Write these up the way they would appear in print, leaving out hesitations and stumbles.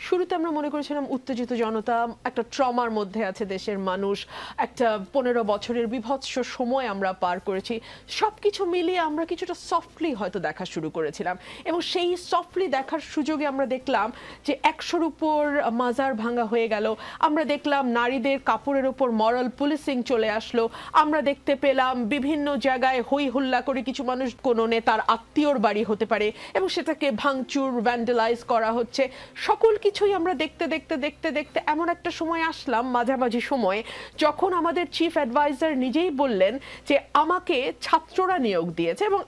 শুরুতে আমরা মনে করেছিলাম উত্তেজিত জনতা, একটা ট্রমার মধ্যে আছে দেশের মানুষ, একটা 15 বছরের বিভৎস সময় আমরা পার করেছি। সবকিছু মিলিয়ে আমরা কিছুটা সফটলি হয়তো দেখা শুরু করেছিলাম, এবং সেই সফটলি দেখার সুযোগে আমরা দেখলাম যে 100-র উপর মাজার ভাঙা হয়ে গেল। আমরা দেখলাম নারীদের কাপড়ের উপর মরাল পুলিশিং চলে আসলো। আমরা দেখতে পেলাম বিভিন্ন জায়গায় হই হুল্লা করে কিছু মানুষ কোনো নেতার আত্মীয়র বাড়ি হতে পারে এবং সেটাকে ভাঙচুর ভ্যান্ডালাইজ করা হচ্ছে। সকল কিছুই আমরা দেখতে দেখতে দেখতে দেখতে এমন একটা সময় আসলাম, মাঝামাঝি সময়ে, যখন আমাদের চিফ অ্যাডভাইজার নিজেই বললেন যে আমাকে ছাত্ররা নিয়োগ দিয়েছে এবং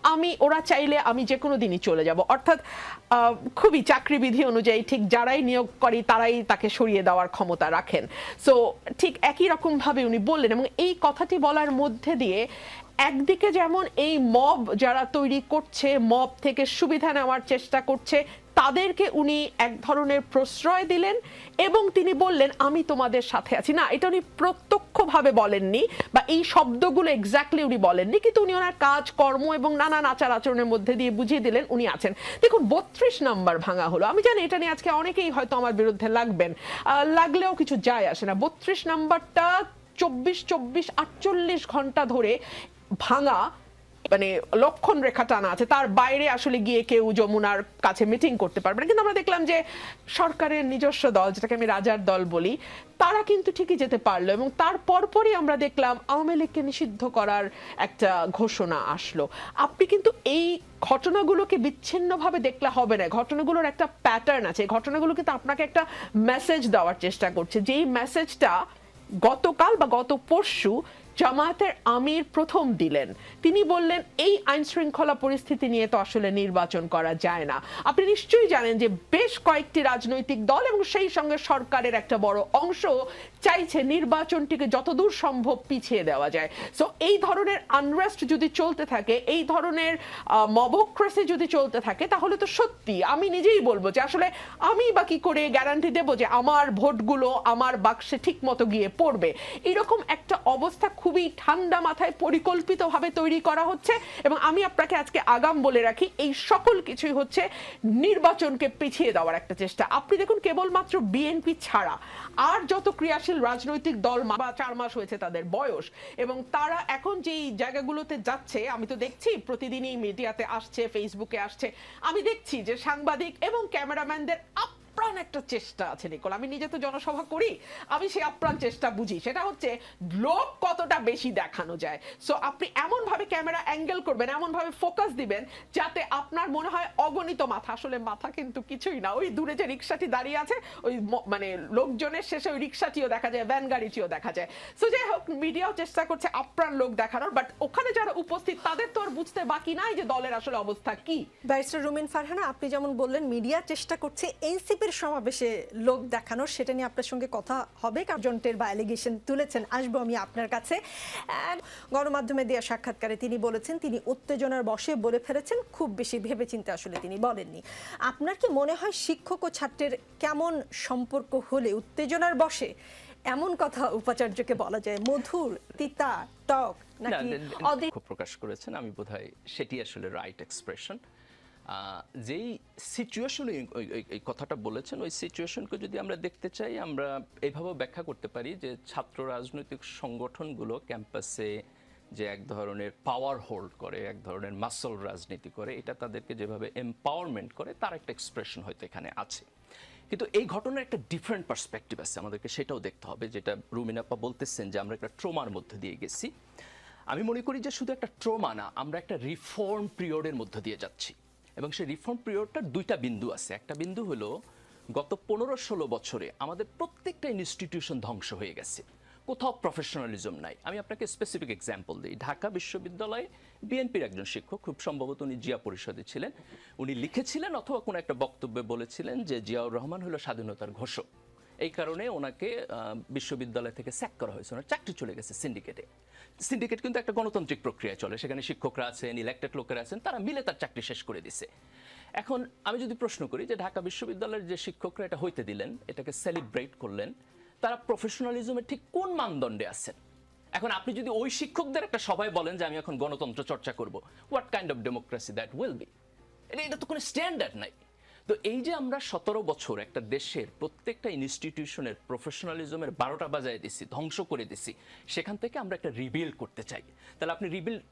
ওরা চাইলে আমি যে কোনো দিনই চলে যাব। অর্থাৎ খুবই চাকরিবিধি অনুযায়ী ঠিক যারাই নিয়োগ করে তারাই তাকে সরিয়ে দেওয়ার ক্ষমতা রাখেন। সো ঠিক একই রকমভাবে উনি বললেন, এবং এই কথাটি বলার মধ্যে দিয়ে একদিকে যেমন এই মব যারা তৈরি করছে, মব থেকে সুবিধা নেওয়ার চেষ্টা করছে, তাদেরকে উনি এক ধরনের প্রশ্রয় দিলেন এবং তিনি বললেন আমি তোমাদের সাথে আছি। না, এটা উনি প্রত্যক্ষভাবে বলেননি বা এই শব্দগুলো এক্স্যাক্টলি উনি বলেননি, কিন্তু উনি ওনার কাজ কর্ম এবং নানান আচার আচরণের মধ্যে দিয়ে বুঝিয়ে দিলেন উনি আছেন। দেখুন, 32 নম্বর ভাঙা হলো। আমি জানি এটা নিয়ে আজকে অনেকেই হয়তো আমার বিরুদ্ধে লাগবেন, লাগলেও কিছু যায় আসে না। 32 নম্বরটা 24-48 ঘন্টা ধরে ভাঙা, মানে লক্ষণ রেখা টানা আছে, তার বাইরে আসলে গিয়ে কেউ যমুনার কাছে মিটিং করতে পারবে না। কিন্তু আমরা দেখলাম যে সরকারের নিজস্ব দল, যেটাকে আমি রাজার দল বলি, তারা কিন্তু ঠিকই যেতে পারলো, এবং তার পরপরই আমরা দেখলাম আওয়ামী লীগকে নিষিদ্ধ করার একটা ঘোষণা আসলো। আপনি কিন্তু এই ঘটনাগুলোকে বিচ্ছিন্নভাবে দেখলে হবে না, ঘটনাগুলোর একটা প্যাটার্ন আছে। ঘটনাগুলো কিন্তু আপনাকে একটা মেসেজ দেওয়ার চেষ্টা করছে, যেই মেসেজটা গতকাল বা গত পরশু জামায়াতের আমির প্রথম দিলেন। তিনি বললেন এই আইন শৃঙ্খলা পরিস্থিতি নিয়ে তো আসলে নির্বাচন করা যায় না। আপনি নিশ্চয়ই জানেন যে বেশ কয়েকটি রাজনৈতিক দল এবং সেই সঙ্গে সরকারের একটা বড় অংশ চাইছে নির্বাচনটিকে যতদূর সম্ভব পিছিয়ে দেওয়া যায়। সো এই ধরনের আনরেস্ট যদি চলতে থাকে, এই ধরনের মবক্রেসি যদি চলতে থাকে, তাহলে তো সত্যি আমি নিজেই বলবো যে আসলে আমি বা কি করে গ্যারান্টি দেবো যে আমার ভোটগুলো আমার বাক্সে ঠিক মতো গিয়ে পড়বে। এরকম একটা অবস্থা খুবই ঠান্ডা মাথায় পরিকল্পিতভাবে তৈরি করা হচ্ছে, এবং আমি আপনাকে আজকে আগাম বলে রাখি এই সকল কিছুই হচ্ছে নির্বাচনকে পিছিয়ে দেওয়ার একটা চেষ্টা। আপনি দেখুন, কেবলমাত্র বিএনপি ছাড়া আর যত ক্রিয়াশীল রাজনৈতিক দল, 4 মাস হয়েছে তাদের বয়স, এবং তারা এখন যেই জায়গাগুলোতে যাচ্ছে, আমি তো দেখছি প্রতিদিনই মিডিয়াতে আসছে, ফেসবুকে আসছে, আমি দেখছি যে সাংবাদিক এবং ক্যামেরাম্যানদের আপ্রাণ একটা চেষ্টা আছে নিকোল। আমি নিজে তো জনসভা করি, আমি সেই আপ্রাণ চেষ্টা বুঝি। সেটা হচ্ছে লোক কতটা বেশি দেখানো যায়। সো আপনি এমন ভাবে ক্যামেরা অ্যাঙ্গেল করবেন, এমন ভাবে ফোকাস দিবেন যাতে আপনার মনে হয় অগণিত মাথা, আসলে মাথা কিন্তু কিছুই না। ওই দূরে যে রিক্সাটি দাঁড়িয়ে আছে, ওই মানে লোকজনের শেষে ওই রিক্সাটিও দেখা যায়, ভ্যান গাড়িটিও দেখা যায়। সো যাই হোক, মিডিয়াও চেষ্টা করছে আপ্রাণ লোক দেখানোর, বাট ওখানে যারা উপস্থিত তাদের তো আর বুঝতে বাকি নাই যে দলের আসলে অবস্থা কি। ব্যারিস্টার রুমিন ফারহানা, আপনি যেমন বললেন মিডিয়া চেষ্টা করছে এনসিপির সমাবেশে লোক দেখানোর, সেটা নিয়ে আপনার সঙ্গে কথা হবে, কার্যন্টের বা অ্যালিগেশন তুলেছেন, আসবো আমি আপনার কাছে। গণমাধ্যমে দেওয়া সাক্ষাৎকারে তিনি বলেছেন তিনি উত্তেজনার বশে বলে ফেলেছেন, খুব বেশি ভেবেচিন্তে আসলে তিনি বলেননি। আপনার কি মনে হয় শিক্ষক ও ছাত্রের কেমন সম্পর্ক হলে উত্তেজনার বশে এমন কথা উপাচার্যকে বলা যায়? মধুর, তিতা, টক নাকি অদিত প্রকাশ করেছেন? আমি বোধহয় সেটি আসলে রাইট এক্সপ্রেশন। যেই সিচুয়েশনে এই কথাটা বলেছেন, ওই সিচুয়েশনকে যদি আমরা দেখতে চাই, আমরা এইভাবে ব্যাখ্যা করতে পারি যে ছাত্র রাজনৈতিক সংগঠনগুলো ক্যাম্পাসে যে এক ধরনের পাওয়ার হোল্ড করে, এক ধরনের মাসল রাজনীতি করে, এটা তাদেরকে যেভাবে এম্পাওয়ারমেন্ট করে তার একটা এক্সপ্রেশন হয়তো এখানে আছে। কিন্তু এই ঘটনার একটা ডিফারেন্ট পার্সপেক্টিভ আছে, আমাদেরকে সেটাও দেখতে হবে। যেটা রুমিন আপা বলতেছেন যে আমরা একটা ট্রমার মধ্যে দিয়ে গেছি, আমি মনে করি যে শুধু একটা ট্রমা না, আমরা একটা রিফর্ম পিরিয়ডের মধ্যে দিয়ে যাচ্ছি। এবং সেই রিফর্ম পিরিয়ডটার দুইটা বিন্দু আছে। একটা বিন্দু হলো গত 15-16 বছরে আমাদের প্রত্যেকটা ইনস্টিটিউশন ধ্বংস হয়ে গেছে, কোথাও প্রফেশনালিজম নাই। আমি আপনাকে স্পেসিফিক এক্সাম্পল দিই। ঢাকা বিশ্ববিদ্যালয়ে বিএনপির একজন শিক্ষক, খুব সম্ভবত উনি জিয়া পরিষদে ছিলেন, উনি লিখেছিলেন অথবা কোনো একটা বক্তব্যে বলেছিলেন যে জিয়াউর রহমান হলো স্বাধীনতার ঘোষক। এই কারণে ওনাকে বিশ্ববিদ্যালয় থেকে স্যাক করা হয়েছে, ওনার চাকরি চলে গেছে সিন্ডিকেটে। সিন্ডিকেট কিন্তু একটা গণতান্ত্রিক প্রক্রিয়া চলে, সেখানে শিক্ষকরা আছেন, ইলেক্টেড লোকেরা আছেন, তারা মিলে তার চাকরি শেষ করে দিছে। এখন আমি যদি প্রশ্ন করি যে ঢাকা বিশ্ববিদ্যালয়ের যে শিক্ষকরা এটা হইতে দিলেন, এটাকে সেলিব্রেট করলেন, তারা প্রফেশনালিজমের ঠিক কোন মানদণ্ডে আছেন? এখন আপনি যদি ওই শিক্ষকদের একটা সভায় বলেন যে আমি এখন গণতন্ত্র চর্চা করব, what kind of democracy that will be? এটা তো কোনো স্ট্যান্ডার্ড নাই। তো এই যে আমরা 17 বছর একটা দেশের প্রত্যেকটা ইনস্টিটিউশনের প্রফেশনালিজমের 12টা বাজায় দিছি, ধ্বংস করে দিছি, সেখান থেকে আমরা একটা রিবিল্ড করতে চাই। তাহলে আপনি রিবিল্ড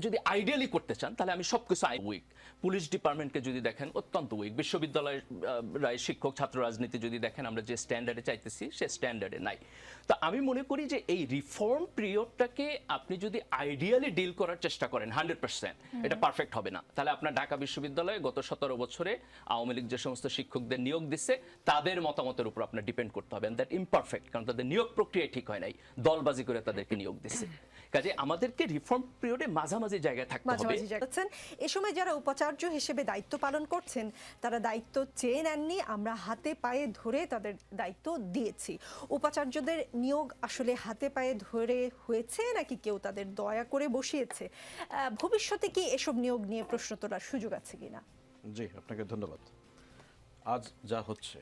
যদি আইডিয়ালি করতে চান তাহলে আমি সবকিছু উইক। পুলিশ ডিপার্টমেন্টকে যদি দেখেন অত্যন্ত উইক। বিশ্ববিদ্যালয়ের শিক্ষক ছাত্র রাজনীতি যদি দেখেন আমরা যে স্ট্যান্ডার্ডে চাইতেছি সে স্ট্যান্ডার্ডে নাই। তো আমি মনে করি যে এই রিফর্ম পিরিয়ডটাকে আপনি যদি আইডিয়ালি ডিল করার চেষ্টা করেন 100%, এটা পারফেক্ট হবে না। তাহলে আপনার ঢাকা বিশ্ববিদ্যালয়ে গত 17 বছরে আওয়ামী লীগ যে সমস্ত শিক্ষকদের নিয়োগ দিচ্ছে তাদের মতামতের উপর আপনার ডিপেন্ড করতে হবে, দ্যাট ইমপারফেক্ট, কারণ তাদের নিয়োগ প্রক্রিয়া ঠিক হয় নাই, দলবাজি করে তাদেরকে নিয়োগ দিচ্ছে। কাজে আমাদেরকে রিফর্ম পিরিয়ডে মাঝামাঝি জায়গায় থাকতে হবে। মাঝামাঝি জায়গায় আছেন। এ সময় যারা উপাচার্য হিসেবে দায়িত্ব পালন করছেন তারা দায়িত্ব চেয়ে নেননি, আমরা হাতে পায়ে ধরে তাদের দায়িত্ব দিয়েছি। উপাচার্যদের নিয়োগ আসলে হাতে পায়ে ধরে হয়েছে নাকি কেউ তাদের দয়া করে বসিয়েছে? ভবিষ্যতে কি এসব নিয়োগ নিয়ে প্রশ্ন তোলার সুযোগ আছে কিনা? জি, আপনাকে ধন্যবাদ। আজ যা হচ্ছে,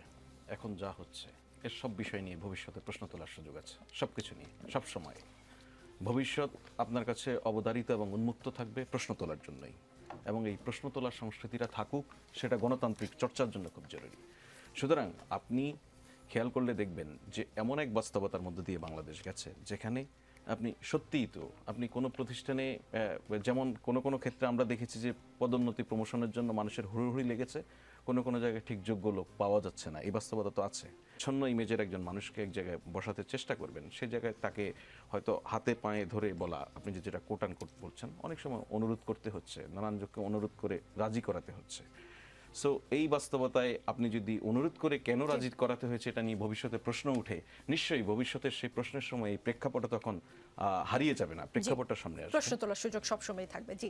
এখন যা হচ্ছে, এর সব বিষয় নিয়ে ভবিষ্যতে প্রশ্ন তোলার সুযোগ আছে, সব কিছু নিয়ে সব সময়। ভবিষ্যৎ আপনার কাছে অবধারিত এবং উন্মুক্ত থাকবে প্রশ্ন তোলার জন্যই, এবং এই প্রশ্ন তোলার সংস্কৃতিটা থাকুক, সেটা গণতান্ত্রিক চর্চার জন্য খুব জরুরি। সুতরাং আপনি খেয়াল করলে দেখবেন যে এমন এক বাস্তবতার মধ্যে দিয়ে বাংলাদেশ গেছে যেখানে আপনি সত্যিই তো আপনি কোনো প্রতিষ্ঠানে যেমন কোনো ক্ষেত্রে আমরা দেখেছি যে পদোন্নতি প্রমোশনের জন্য মানুষের হুড়োহুড়ি লেগেছে, কোনো জায়গায় ঠিক যোগ্য লোক পাওয়া যাচ্ছে না, এই বাস্তবতা তো আছে। ছন্ন ইমেজের একজন মানুষকে এক জায়গায় বসাতে চেষ্টা করবেন, সেই জায়গায় তাকে হয়তো হাতে পায়ে ধরে বলা, আপনি যেটা কোট অ্যান্ড কোট বলছেন, অনেক সময় অনুরোধ করতে হচ্ছে, নানান যোগ্যকে অনুরোধ করে রাজি করাতে হচ্ছে। সো এই বাস্তবতায় আপনি যদি অনুরোধ করে কেন রাজি করাতে হয়েছে এটা নিয়ে ভবিষ্যতে প্রশ্ন উঠে, নিশ্চয়ই ভবিষ্যতের সেই প্রশ্নের সময় এই প্রেক্ষাপটটা তখন হারিয়ে যাবে না, প্রেক্ষাপটটা সামনে আসবে। প্রশ্ন তোলার সুযোগ সবসময় থাকবে। জি,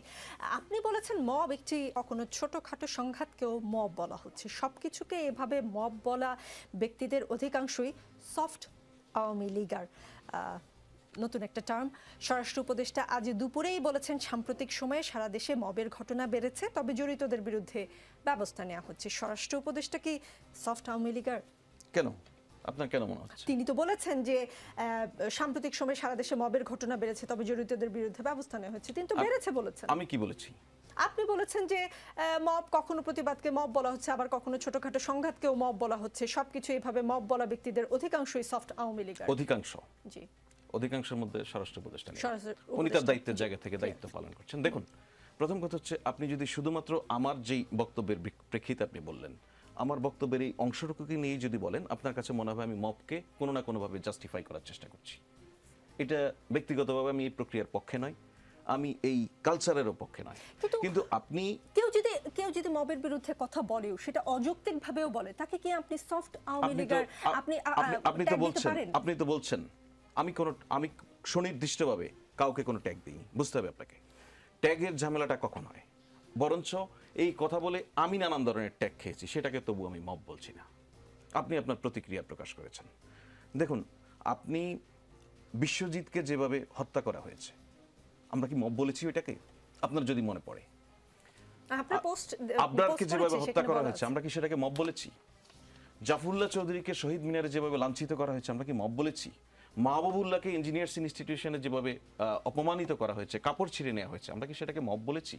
আপনি বলেছেন মব একটি কখনো ছোটখাটো সংঘাতকেও মব বলা হচ্ছে, সবকিছুকে এভাবে মব বলা ব্যক্তিদের অধিকাংশই সফট আওয়ামী লীগার। নতুন একটা টার্ম। স্বরাষ্ট্র উপদেষ্টা আজ দুপুরেই বলেছেন সাম্প্রতিক সময়ে সারা দেশে মবের ঘটনা বেড়েছে, তবে জড়িতদের বিরুদ্ধে ব্যবস্থা নেওয়া হচ্ছে। স্বরাষ্ট্র উপদেষ্টা কি সফট আওয়ামী লীগার? কেন, আপনার কেন মনে হচ্ছে? তিনি তো বলেছেন যে সাম্প্রতিক সময়ে সারা দেশে মবের ঘটনা বেড়েছে, তবে জড়িতদের বিরুদ্ধে ব্যবস্থা নেওয়া হচ্ছে। তিনি তো বেড়েছে বলেছেন। আমি কি বলেছি? আপনি বলেছেন যে মব কখনো প্রতিবাদকে মব বলা হচ্ছে, আবার কখনো ছোটখাটো সংঘাতকেও মব বলা হচ্ছে, সবকিছু এইভাবে মব বলা ব্যক্তিদের অধিকাংশই সফট আওয়ামী লীগার। অধিকাংশ, জি, অধিকাংশের মধ্যে স্বরাষ্ট্র উপদেষ্টা নেই। স্বরাষ্ট্র উনি তার উপদেষ্টা, দায়িত্বের জায়গা থেকে দায়িত্ব পালন করছেন। দেখুন, প্রথম কথা হচ্ছে আপনি যদি শুধুমাত্র আমার যেই বক্তব্যের প্রেক্ষিতে আপনি বললেন, আমার বক্তব্যের এই অংশটুকুকে নিয়ে যদি বলেন, আপনার কাছে মনে হবে আমি মবকে কোনো না কোনোভাবে জাস্টিফাই করার চেষ্টা করছি। এটা ব্যক্তিগতভাবে আমি এই প্রক্রিয়ার পক্ষে নয়, আমি এই কালচারেরও পক্ষে নয়। কিন্তু আপনি কেউ যদি মবের বিরুদ্ধে কথা বলেও সেটা অযৌক্তিক ভাবেও বলে, তাকে কি আপনি সফট আওয়ামী লীগার আপনি তো বলছেন আমি সুনির্দিষ্টভাবে কাউকে কোনো ট্যাগ দিইনি। বুঝতে হবে আপনাকে, ট্যাগের ঝামেলাটা কখন হয়, বরঞ্চ এই কথা বলে আমি নানান ধরনের ট্যাগ খেয়েছি, সেটাকে তবু আমি মব বলছি না। আপনি আপনার প্রতিক্রিয়া প্রকাশ করেছেন। দেখুন, আপনি বিশ্বজিৎকে যেভাবে হত্যা করা হয়েছে, আমরা কি মব বলেছি ওইটাকে? আপনার যদি মনে পড়ে, আবরারকে যেভাবে হত্যা করা হয়েছে, আমরা কি সেটাকে মব বলেছি? জাফরুল্লাহ চৌধুরীকে শহীদ মিনারে যেভাবে লাঞ্ছিত করা হয়েছে, আমরা কি মব বলেছি? মাহবুবুল্লাহকে ইঞ্জিনিয়ার্স ইনস্টিটিউশনে যেভাবে অপমানিত করা হয়েছে, কাপড় ছিঁড়ে নেওয়া হয়েছে, আমরা কি সেটাকে মব বলেছি?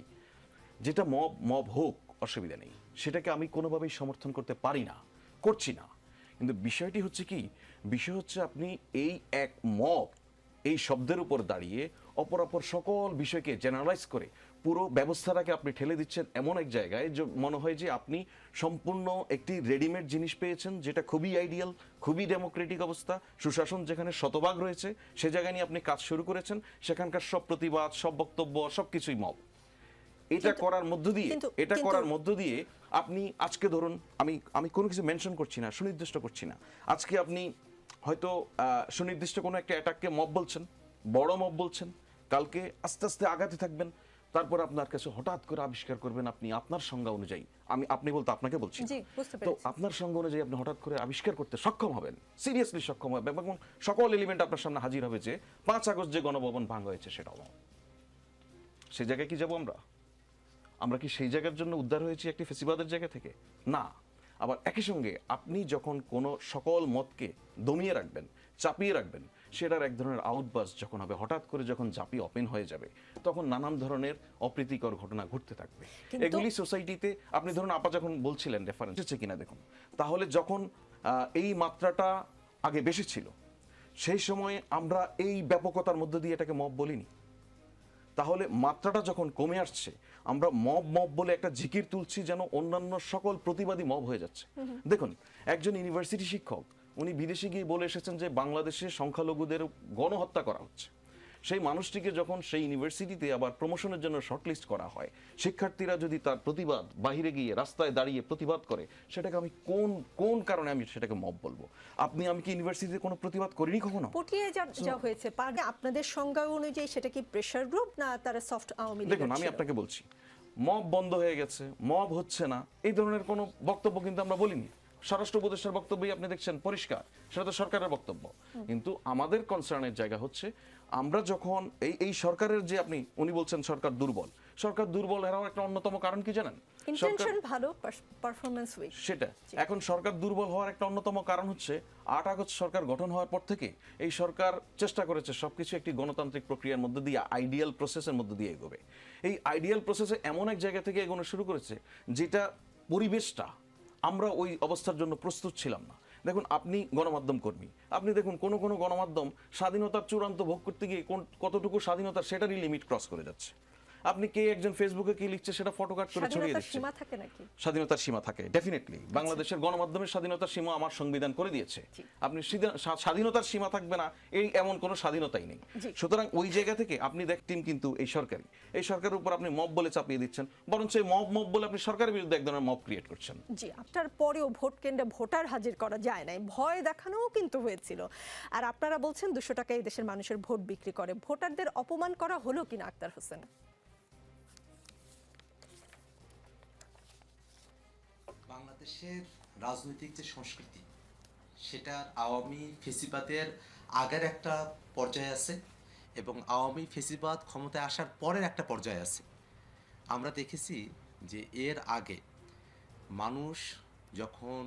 যেটা মব হোক, অসুবিধা নেই, সেটাকে আমি কোনোভাবেই সমর্থন করতে পারি না, করছি না। কিন্তু বিষয়টি হচ্ছে কি, বিষয় হচ্ছে আপনি এই এক মব এই শব্দের উপর দাঁড়িয়ে অপরাপর সকল বিষয়কে জেনারেলাইজ করে পুরো ব্যবস্থাটাকে আপনি ঠেলে দিচ্ছেন এমন এক জায়গায় যে মনে হয় যে আপনি সম্পূর্ণ একটি রেডিমেড জিনিস পেয়েছেন, যেটা খুবই আইডিয়াল, খুবই ডেমোক্রেটিক অবস্থা, সুশাসন যেখানে শতভাগ রয়েছে, সে জায়গায় নিয়ে আপনি কাজ শুরু করেছেন। সেখানকার সব প্রতিবাদ, সব বক্তব্য, সবকিছুই মব। এটা করার মধ্য দিয়ে আপনি আজকে ধরুন, আমি কোনো কিছু মেনশন করছি না, সুনির্দিষ্ট করছি না, আজকে আপনি হয়তো সুনির্দিষ্ট কোনো একটা অ্যাটাককে মব বলছেন, বড় মব বলছেন, কালকে আস্তে আস্তে আগাতে থাকবেন, তারপর আপনার কাছে হঠাৎ করে আবিষ্কার করবেন আপনি আপনার সংজ্ঞা অনুযায়ী, আপনি বলতে আপনাকে বলছি, তো আপনার সংজ্ঞা অনুযায়ী আপনি হঠাৎ করে আবিষ্কার করতে সক্ষম হবেন, সিরিয়াসলি সক্ষম হবেন, এবং সকল এলিমেন্ট আপনার সামনে হাজির হবে যে 5 আগস্ট যে গণভবন ভাঙা হয়েছে সেটাও মব। সেই জায়গায় কি যাবো আমরা কি সেই জায়গার জন্য উদ্ধার হয়েছি একটি ফেসিবাদের জায়গা থেকে? না। আবার একই সঙ্গে আপনি যখন কোনো সকল মতকে দমিয়ে রাখবেন, চাপিয়ে রাখবেন, সেটার এক ধরনের আউটবাস যখন হবে, হঠাৎ করে যখন জাপি ওপেন হয়ে যাবে, তখন নানান ধরনের অপ্রীতিকর ঘটনা ঘটতে থাকবে। এগুলি সোসাইটিতে, আপনি ধরুন আপা যখন বলছিলেন রেফারেন্স হচ্ছে কিনা দেখুন, তাহলে যখন এই মাত্রাটা আগে বেশি ছিল, সেই সময় আমরা এই ব্যাপকতার মধ্যে দিয়ে এটাকে মব বলিনি। তাহলে মাত্রাটা যখন কমে আসছে, আমরা মব মব বলে একটা জিকির তুলছি, যেন অন্যান্য সকল প্রতিবাদী মব হয়ে যাচ্ছে। দেখুন, একজন ইউনিভার্সিটি শিক্ষক উনি বিদেশে গিয়ে বলে এসেছেন যে বাংলাদেশে সংখ্যালঘুদের গণহত্যা করা হচ্ছে। সেই মানুষটিকে যখন সেই ইউনিভার্সিটিতে আবার প্রমোশনের জন্য শর্টলিস্ট করা হয়, শিক্ষার্থীরা যদি তার প্রতিবাদ বাইরে গিয়ে রাস্তায় দাঁড়িয়ে প্রতিবাদ করে, সেটাকে আমি কোন কারণে আমি সেটাকে মব বলবো? আমি কি ইউনিভার্সিটিতে কোনো প্রতিবাদ করিনি কখনো? পটিয়ে যা হয়েছে আপনাদের সংজ্ঞা অনুযায়ী সেটা কি প্রেশার গ্রুপ না তারা সফট আওয়ামী লীগ? দেখুন, আমি আপনাকে বলছি, মব বন্ধ হয়ে গেছে, মব হচ্ছে না, এই ধরনের কোনো বক্তব্য কিন্তু আমরা বলিনি। স্বরাষ্ট্র উপদেষ্টার বক্তব্যই আপনি দেখছেন পরিষ্কার, সেটা তো সরকারের বক্তব্য। কিন্তু আমাদের কনসার্নের জায়গা হচ্ছে, আমরা যখন এই সরকারের যে উনি বলছেন সরকার দুর্বল এরাও একটা অন্যতম কারণ কি জানেন? ইন্টেনশন ভালো, পারফরম্যান্স উইক। সেটা এখন সরকার দুর্বল হওয়ার একটা অন্যতম কারণ হচ্ছে 8 আগস্ট সরকার গঠন হওয়ার পর থেকে এই সরকার চেষ্টা করেছে সবকিছু একটি গণতান্ত্রিক প্রক্রিয়ার মধ্যে দিয়ে, আইডিয়াল প্রসেসের মধ্যে দিয়ে এগোবে। এই আইডিয়াল প্রসেসে এমন এক জায়গা থেকে এগোনো শুরু করেছে যেটা পরিবেশটা আমরা ওই অবস্থার জন্য প্রস্তুত ছিলাম না। দেখুন, আপনি গণমাধ্যম কর্মী, আপনি দেখুন কোন গণমাধ্যম স্বাধীনতার চূড়ান্ত ভোগ করতে গিয়ে কতটুকু স্বাধীনতার সেটারই লিমিট ক্রস করে যাচ্ছে। আপনি কে একজন ফেসবুকে কি লিখছে সেটা ফটোকাট করে ছড়িয়ে দিচ্ছে। সীমা থাকে নাকি? স্বাধীনতার সীমা থাকে, ডেফিনেটলি। বাংলাদেশের গণমাধ্যমের স্বাধীনতার সীমা আমার সংবিধান করে দিয়েছে। আপনি স্বাধীনতার সীমা থাকবে না এমন কোনো স্বাধীনতাই নেই। সুতরাং ওই জায়গা থেকে আপনি দেখতেন কিন্তু এই সরকারের উপর আপনি মব বলে চাপিয়ে দিচ্ছেন, বরঞ্চ এই মব বলে আপনি সরকারের বিরুদ্ধে এক ধরনের মব ক্রিয়েট করছেন। জি, আপনার পরেও ভোট কেন্দ্রে ভোটার হাজির করা যায় নাই, ভয় দেখানোও কিন্তু হয়েছিল। আর আপনারা বলছেন 200 টাকায় দেশের মানুষের ভোট বিক্রি করে। ভোটারদের অপমান করা হলো কিনা আক্তার হোসেন? বাংলাদেশের রাজনৈতিক যে সংস্কৃতি, সেটা আওয়ামী ফেসিবাদের আগের একটা পর্যায়ে আছে এবং আওয়ামী ফেসিবাদ ক্ষমতায় আসার পরের একটা পর্যায়ে আছে। আমরা দেখেছি যে এর আগে মানুষ যখন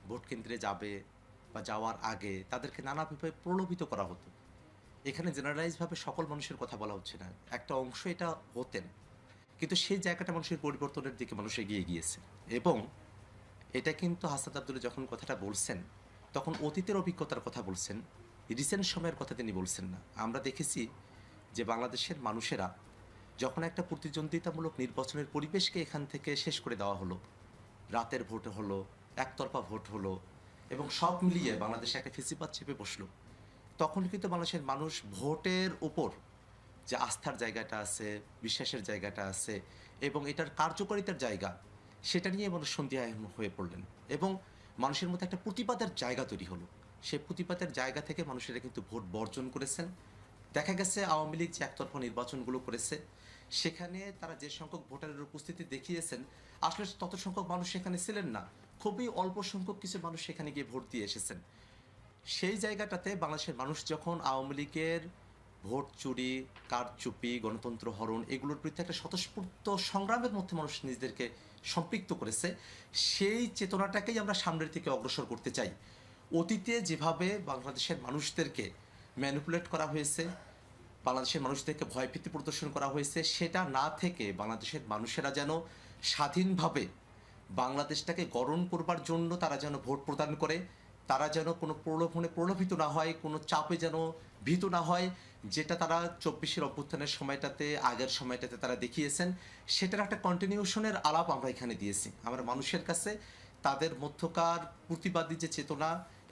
ভোট কেন্দ্রে যাবে বা যাওয়ার আগে তাদেরকে নানাভাবে প্রলোভিত করা হতো। এখানে জেনারেলাইজভাবে সকল মানুষের কথা বলা হচ্ছে না, একটা অংশ এটা হতেন, কিন্তু সেই জায়গাটা মানুষের পরিবর্তনের দিকে মানুষ এগিয়ে গিয়েছে। এবং এটা কিন্তু হাসনাত আব্দুল্লাহ যখন কথাটা বলছেন, তখন অতীতের অভিজ্ঞতার কথা বলছেন, রিসেন্ট সময়ের কথা তিনি বলছেন না। আমরা দেখেছি যে বাংলাদেশের মানুষেরা যখন একটা প্রতিদ্বন্দ্বিতামূলক নির্বাচনের পরিবেশকে এখান থেকে শেষ করে দেওয়া হলো, রাতের ভোট হলো, একতরফা ভোট হলো এবং সব মিলিয়ে বাংলাদেশে একটা ফেসিবাদ চেপে বসলো, তখন কিন্তু বাংলাদেশের মানুষ ভোটের উপর যে আস্থার জায়গাটা আছে, বিশ্বাসের জায়গাটা আছে এবং এটার কার্যকারিতার জায়গা, সেটা নিয়ে মানুষ সন্দিহান হয়ে পড়লেন এবং মানুষের মধ্যে একটা প্রতিবাদের জায়গা তৈরি হলো। সেই প্রতিবাদের জায়গা থেকে মানুষেরা কিন্তু ভোট বর্জন করেছেন। দেখা গেছে আওয়ামী লীগ যে একতরফা নির্বাচনগুলো করেছে, সেখানে তারা যে সংখ্যক ভোটারের উপস্থিতি দেখিয়েছেন, আসলে তত সংখ্যক মানুষ সেখানে ছিলেন না, খুবই অল্প সংখ্যক কিছু মানুষ সেখানে গিয়ে ভোট দিয়ে এসেছেন। সেই জায়গাটাতে বাংলাদেশের মানুষ যখন আওয়ামী লীগের ভোট চুরি, কারচুপি, গণতন্ত্র হরণ এগুলোর বিরুদ্ধে একটা স্বতঃস্ফূর্ত সংগ্রামের মধ্যে মানুষ নিজেদেরকে সম্পৃক্ত করেছে, সেই চেতনাটাকেই আমরা সামনের থেকে অগ্রসর করতে চাই। অতীতে যেভাবে বাংলাদেশের মানুষদেরকে ম্যানিপুলেট করা হয়েছে, বাংলাদেশের মানুষদেরকে ভয়ভীতি প্রদর্শন করা হয়েছে, সেটা না থেকে বাংলাদেশের মানুষেরা যেন স্বাধীনভাবে বাংলাদেশটাকে গঠন করবার জন্য তারা যেন ভোট প্রদান করে, তারা যেন কোনো প্রলোভনে প্রলোভিত না হয়, কোনো চাপে যেন ভীত না হয়, যেটা তারা 24-এর অভ্যুত্থানের সময়টাতে, আগের সময়টাতে তারা দেখিয়েছেন, সেটার একটা কন্টিনিউশনের আলাপ আমরা এখানে দিয়েছি। আমরা মানুষের কাছে তাদের মধ্যকার প্রতিবাদী যে চেতনা,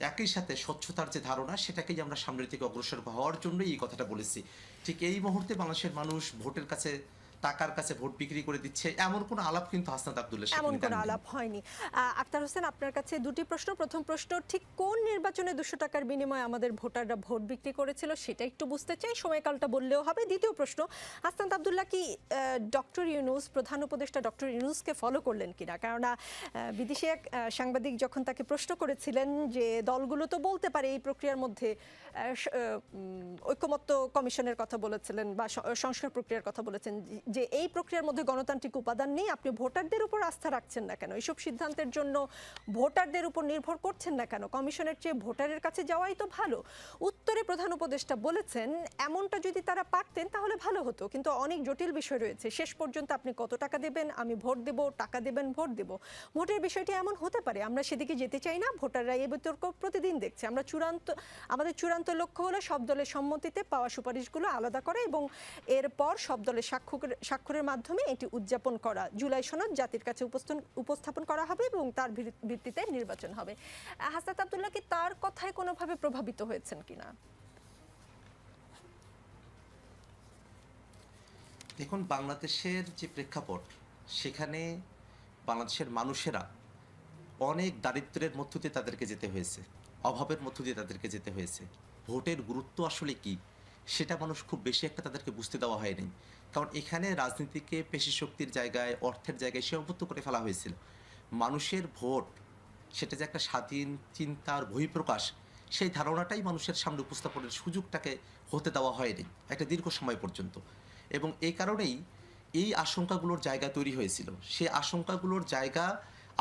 একই সাথে স্বচ্ছতার যে ধারণা, সেটাকেই আমরা সামনের থেকে অগ্রসর হওয়ার জন্যই এই কথাটা বলেছি। ঠিক এই মুহূর্তে বাংলাদেশের মানুষ ভোটের কাছে, টাকার কাছে ভোট বিক্রি করে দিচ্ছে, এমন কোনো আলাপ কিন্তু হাসনাত আব্দুল্লাহ এমন কোনো আলাপ হয়নি। আক্তার হোসেন, আপনার কাছে দুটি প্রশ্ন। প্রথম প্রশ্ন, ঠিক কোন নির্বাচনে 200 টাকার বিনিময়ে আমাদের ভোটাররা ভোট বিক্রি করেছিল সেটা একটু বুঝতে চাই, সময়কালটা বললেও হবে। দ্বিতীয় প্রশ্ন, হাসনাত আব্দুল্লাহ কি ডক্টর ইউনূস, প্রধান উপদেষ্টা ডক্টর ইউনূসকে ফলো করলেন কিনা? কেননা বিদেশি এক সাংবাদিক যখন তাকে প্রশ্ন করেছিলেন যে দলগুলো তো বলতে পারে এই প্রক্রিয়ার মধ্যে ঐকমত্য কমিশনের কথা বলেছিলেন বা সংস্কার প্রক্রিয়ার কথা বলেছেন, যে এই প্রক্রিয়ার মধ্যে গণতান্ত্রিক উপাদান নেই, আপনি ভোটারদের উপর আস্থা রাখছেন না কেন? এইসব সিদ্ধান্তের জন্য ভোটারদের উপর নির্ভর করছেন না কেন? কমিশনের চেয়ে ভোটারের কাছে যাওয়াই তো ভালো। উত্তরে প্রধান উপদেষ্টা বলেছেন এমনটা যদি তারা পারতেন তাহলে ভালো হতো, কিন্তু অনেক জটিল বিষয় রয়েছে। শেষ পর্যন্ত আপনি কত টাকা দেবেন, আমি ভোট দেব, টাকা দেবেন, ভোট দেব। ভোটের বিষয়টি এমন হতে পারে, আমরা সেদিকে যেতে চাই না। ভোটাররা এই বিতর্ক প্রতিদিন দেখছে। আমাদের চূড়ান্ত লক্ষ্য হলো সব দলের সম্মতিতে পাওয়া সুপারিশগুলো আলাদা করা এবং এরপর সব দলের স্বাক্ষরের মাধ্যমে এটি উদযাপন করা। জুলাই সনদ জাতির কাছে উপস্থাপন করা হবে এবং তার ভিত্তিতে নির্বাচন হবে। হাসনাত আব্দুল্লাহ কি তার কথায় কোনোভাবে প্রভাবিত হয়েছেন কিনা? দেখুন, বাংলাদেশের যে প্রেক্ষাপট, সেখানে বাংলাদেশের মানুষেরা অনেক দারিদ্র্যের মধ্য দিয়ে তাদেরকে যেতে হয়েছে, অভাবের মধ্য দিয়ে তাদেরকে যেতে হয়েছে। ভোটের গুরুত্ব আসলে কি সেটা মানুষ খুব বেশি একটা তাদেরকে বুঝতে দেওয়া হয়নি, কারণ এখানে রাজনীতিকে পেশি শক্তির জায়গায়, অর্থের জায়গায় সীমাবদ্ধ করে ফেলা হয়েছিল। মানুষের ভোট সেটা যে একটা স্বাধীন চিন্তার বহিঃপ্রকাশ, সেই ধারণাটাই মানুষের সামনে উপস্থাপনের সুযোগটাকে হতে দেওয়া হয়নি একটা দীর্ঘ সময় পর্যন্ত। এবং এই কারণেই এই আশঙ্কাগুলোর জায়গা তৈরি হয়েছিল। সেই আশঙ্কাগুলোর জায়গা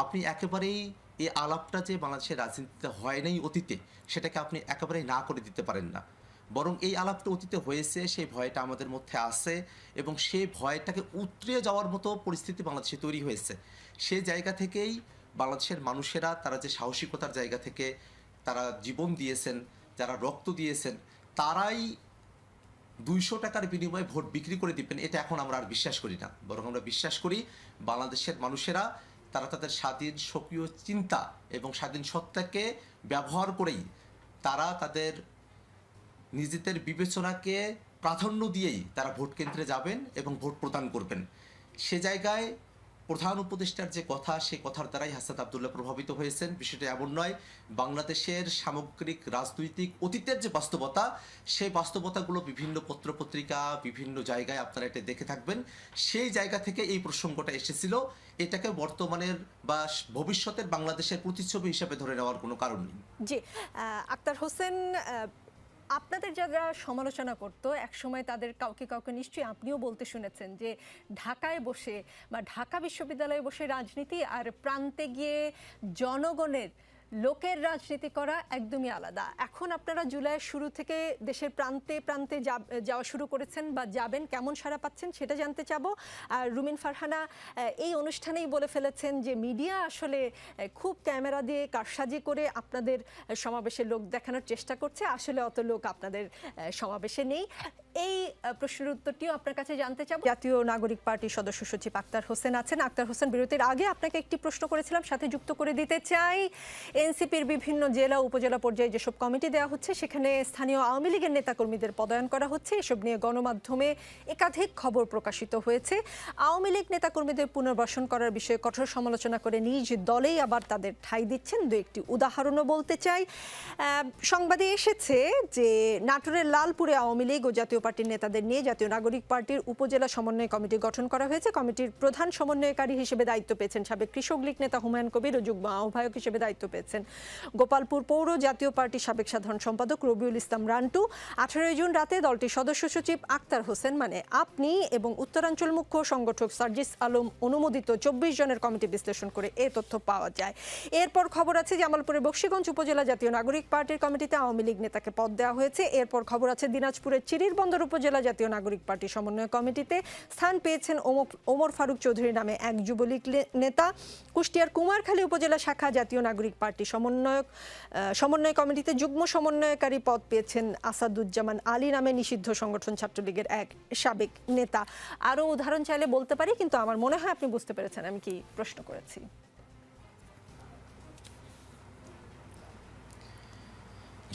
আপনি একেবারেই, এই আলাপটা যে বাংলাদেশের রাজনীতিতে হয় নাই অতীতে, সেটাকে আপনি একেবারেই না করে দিতে পারেন না। বরং এই আলাপটা অতীতে হয়েছে, সেই ভয়টা আমাদের মধ্যে আছে এবং সেই ভয়টাকে উতরে যাওয়ার মতো পরিস্থিতি বাংলাদেশে তৈরি হয়েছে। সেই জায়গা থেকেই বাংলাদেশের মানুষেরা, তারা যে সাহসিকতার জায়গা থেকে তারা জীবন দিয়েছেন, যারা রক্ত দিয়েছেন, তারাই 200 টাকার বিনিময়ে ভোট বিক্রি করে দিবেন, এটা এখন আমরা আর বিশ্বাস করি না। বরং আমরা বিশ্বাস করি বাংলাদেশের মানুষেরা তারা তাদের স্বাধীন স্বকীয় চিন্তা এবং স্বাধীন সত্তাকে ব্যবহার করেই তারা তাদের নিজেদের বিবেচনাকে প্রাধান্য দিয়েই তারা ভোট কেন্দ্রে যাবেন এবং ভোট প্রদান করবেন। সে জায়গায় প্রধান উপদেষ্টার যে কথা, সেই কথার দ্বারাই হাসনাত আব্দুল্লাহ প্রভাবিত হয়েছেন। বিষয়টা এমন নয়, বাংলাদেশের সামগ্রিক রাজনৈতিক অতীতের যে বাস্তবতা, সেই বাস্তবতাগুলো বিভিন্ন পত্রপত্রিকা, বিভিন্ন জায়গায় আপনারা এটা দেখে থাকবেন। সেই জায়গা থেকে এই প্রসঙ্গটা এসেছিল। এটাকে বর্তমানের বা ভবিষ্যতের বাংলাদেশের প্রতিচ্ছবি হিসেবে ধরে নেওয়ার কোনো কারণ নেই। জি, আক্তার হোসেন, আপনাদের যারা সমালোচনা করতো একসময় তাদের কাউকে কাউকে নিশ্চয়ই আপনিও বলতে শুনেছেন যে ঢাকায় বসে বা ঢাকা বিশ্ববিদ্যালয়ে বসে রাজনীতি আর প্রান্তে গিয়ে জনগণের লোকের রাজনীতি করা একদমই আলাদা। এখন আপনারা জুলাইয়ের শুরু থেকে দেশের প্রান্তে প্রান্তে যাওয়া শুরু করেছেন বা যাবেন, কেমন সাড়া পাচ্ছেন সেটা জানতে চাবো। আর রুমিন ফারহানা এই অনুষ্ঠানেই বলে ফেলেছেন যে মিডিয়া আসলে খুব ক্যামেরা দিয়ে কারসাজি করে আপনাদের সমাবেশে লোক দেখানোর চেষ্টা করছে, আসলে অত লোক আপনাদের সমাবেশে নেই। এই প্রশ্নের উত্তরটিও আপনার কাছে জানতে চাবো। জাতীয় নাগরিক পার্টির সদস্য সচিব আক্তার হোসেন আছেন। আক্তার হোসেন, বিরতির আগে আপনাকে একটি প্রশ্ন করেছিলাম, সাথে যুক্ত করে দিতে চাই। এনসিপির বিভিন্ন জেলা উপজেলা পর্যায়ে যেসব কমিটি দেওয়া হচ্ছে, সেখানে স্থানীয় আওয়ামী লীগের নেতাকর্মীদের পদায়ন করা হচ্ছে। এসব নিয়ে গণমাধ্যমে একাধিক খবর প্রকাশিত হয়েছে। আওয়ামী লীগ নেতাকর্মীদের পুনর্বাসন করার বিষয়ে কঠোর সমালোচনা করে নিজ দলেই আবার তাদের ঠাঁই দিচ্ছেন। দু একটি উদাহরণও বলতে চাই। সংবাদে এসেছে যে নাটোরের লালপুরে আওয়ামী লীগ ও জাতীয় পার্টির নেতাদের নিয়ে জাতীয় নাগরিক পার্টির উপজেলা সমন্বয় কমিটি গঠন করা হয়েছে। কমিটির প্রধান সমন্বয়কারী হিসেবে দায়িত্ব পেয়েছেন সাবেক কৃষক লীগ নেতা হুমায়ুন কবির ও যুগ্ম আহ্বায়ক হিসেবে দায়িত্ব পেয়েছেন গোপালপুর পৌর জাতীয় পার্টির সাবেক সাধারণ সম্পাদক রবিউল ইসলাম রান্টু। 18 জুন রাতে দলটির সদস্য সচিব আক্তার হোসেন মানে আপনি এবং উত্তরাঞ্চল মুখ্য সংগঠক সার্জিস আলম অনুমোদিত 24 জনের কমিটি বিশ্লেষণ করে এ তথ্য পাওয়া যায়। এরপর খবর আছে জামালপুরের বক্সিগঞ্জ উপজেলা জাতীয় নাগরিক পার্টির কমিটিতে আওয়ামী লীগ নেতাকে পদ দেওয়া হয়েছে। এরপর খবর আছে দিনাজপুরের চিরিরবন্দর উপজেলা জাতীয় নাগরিক পার্টি সমন্বয় কমিটিতে স্থান পেয়েছেন ওমর ফারুক চৌধুরী নামে এক যুবলীগ নেতা। কুষ্টিয়ার কুমারখালী উপজেলা শাখা জাতীয় নাগরিক পার্টি সমন্বয় কমিটিতে যুগ্ম সমন্বয়কারী পদ পেয়েছেন আসাদুজ্জামান আলী নামে নিষিদ্ধ সংগঠন ছাত্রলীগের এক সাবেক নেতা। আরও উদাহরণ চাইলে বলতে পারি, কিন্তু আমার মনে হয় আপনি বুঝতে পেরেছেন আমি কি প্রশ্ন করেছি।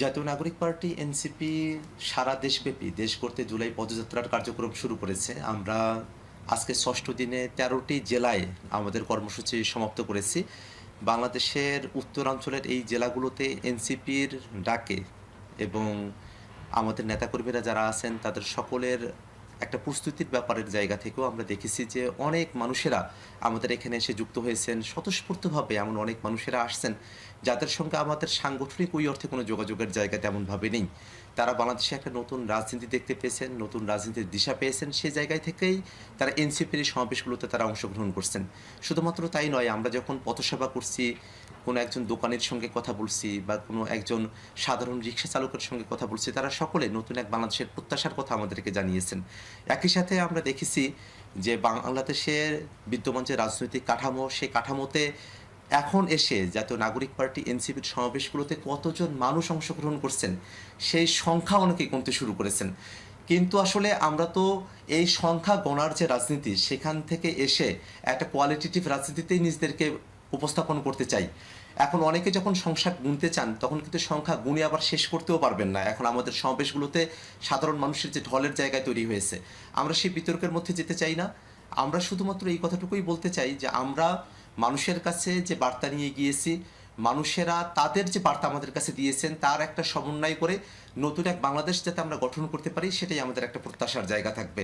জাতীয় নাগরিক পার্টি এনসিপি সারা দেশব্যাপী দেশ করতে জুলাই পদযাত্রার কার্যক্রম শুরু করেছে। আমরা আজকে 6ষ্ঠ দিনে 13টি জেলায় আমাদের কর্মসূচি সমাপ্ত করেছি। বাংলাদেশের উত্তরাঞ্চলের এই জেলাগুলোতে এনসিপির ডাকে এবং আমাদের নেতাকর্মীরা যারা আছেন তাদের সকলের একটা প্রস্তুতির ব্যাপারের জায়গা থেকেও আমরা দেখেছি যে অনেক মানুষেরা আমাদের এখানে এসে যুক্ত হয়েছেন স্বতঃস্ফূর্তভাবে। এমন অনেক মানুষেরা আসছেন যাদের সঙ্গে আমাদের সাংগঠনিক ওই অর্থে কোনো যোগাযোগের জায়গা তেমনভাবে নেই। তারা বাংলাদেশে একটা নতুন রাজনীতি দেখতে পেয়েছেন, নতুন রাজনীতির দিশা পেয়েছেন, সেই জায়গায় থেকেই তারা এনসিপির সমাবেশগুলোতে তারা অংশগ্রহণ করছেন। শুধুমাত্র তাই নয়, আমরা যখন পথসেবা করছি, কোনো একজন দোকানের সঙ্গে কথা বলছি বা কোনো একজন সাধারণ রিক্সা চালকের সঙ্গে কথা বলছি, তারা সকলে নতুন এক বাংলাদেশের প্রত্যাশার কথা আমাদেরকে জানিয়েছেন। একই সাথে আমরা দেখেছি যে বাংলাদেশের বিদ্যমান যে রাজনৈতিক কাঠামো, সেই কাঠামোতে এখন এসে জাতীয় নাগরিক পার্টি এনসিপির সমাবেশগুলোতে কতজন মানুষ অংশগ্রহণ করছেন সেই সংখ্যা অনেকেই কমতে শুরু করেছেন। কিন্তু আসলে আমরা তো এই সংখ্যা গণার যে রাজনীতি, সেখান থেকে এসে একটা কোয়ালিটেটিভ রাজনীতিতেই নিজেদেরকে উপস্থাপন করতে চাই। এখন অনেকে যখন সংখ্যা গুনতে চান, তখন কিন্তু সংখ্যা গুনে আবার শেষ করতেও পারবেন না। এখন আমাদের সমাবেশগুলোতে সাধারণ মানুষের যে ঢলের জায়গায় তৈরি হয়েছে, আমরা সেই বিতর্কের মধ্যে যেতে চাই না। আমরা শুধুমাত্র এই কথাটুকুই বলতে চাই যে আমরা মানুষের কাছে যে বার্তা নিয়ে গিয়েছি, মানুষেরা তাদের যে বার্তা আমাদের কাছে দিয়েছেন, তার একটা সমন্বয় করে নতুন এক বাংলাদেশ যাতে আমরা গঠন করতে পারি, সেটাই আমাদের একটা প্রত্যাশার জায়গা থাকবে।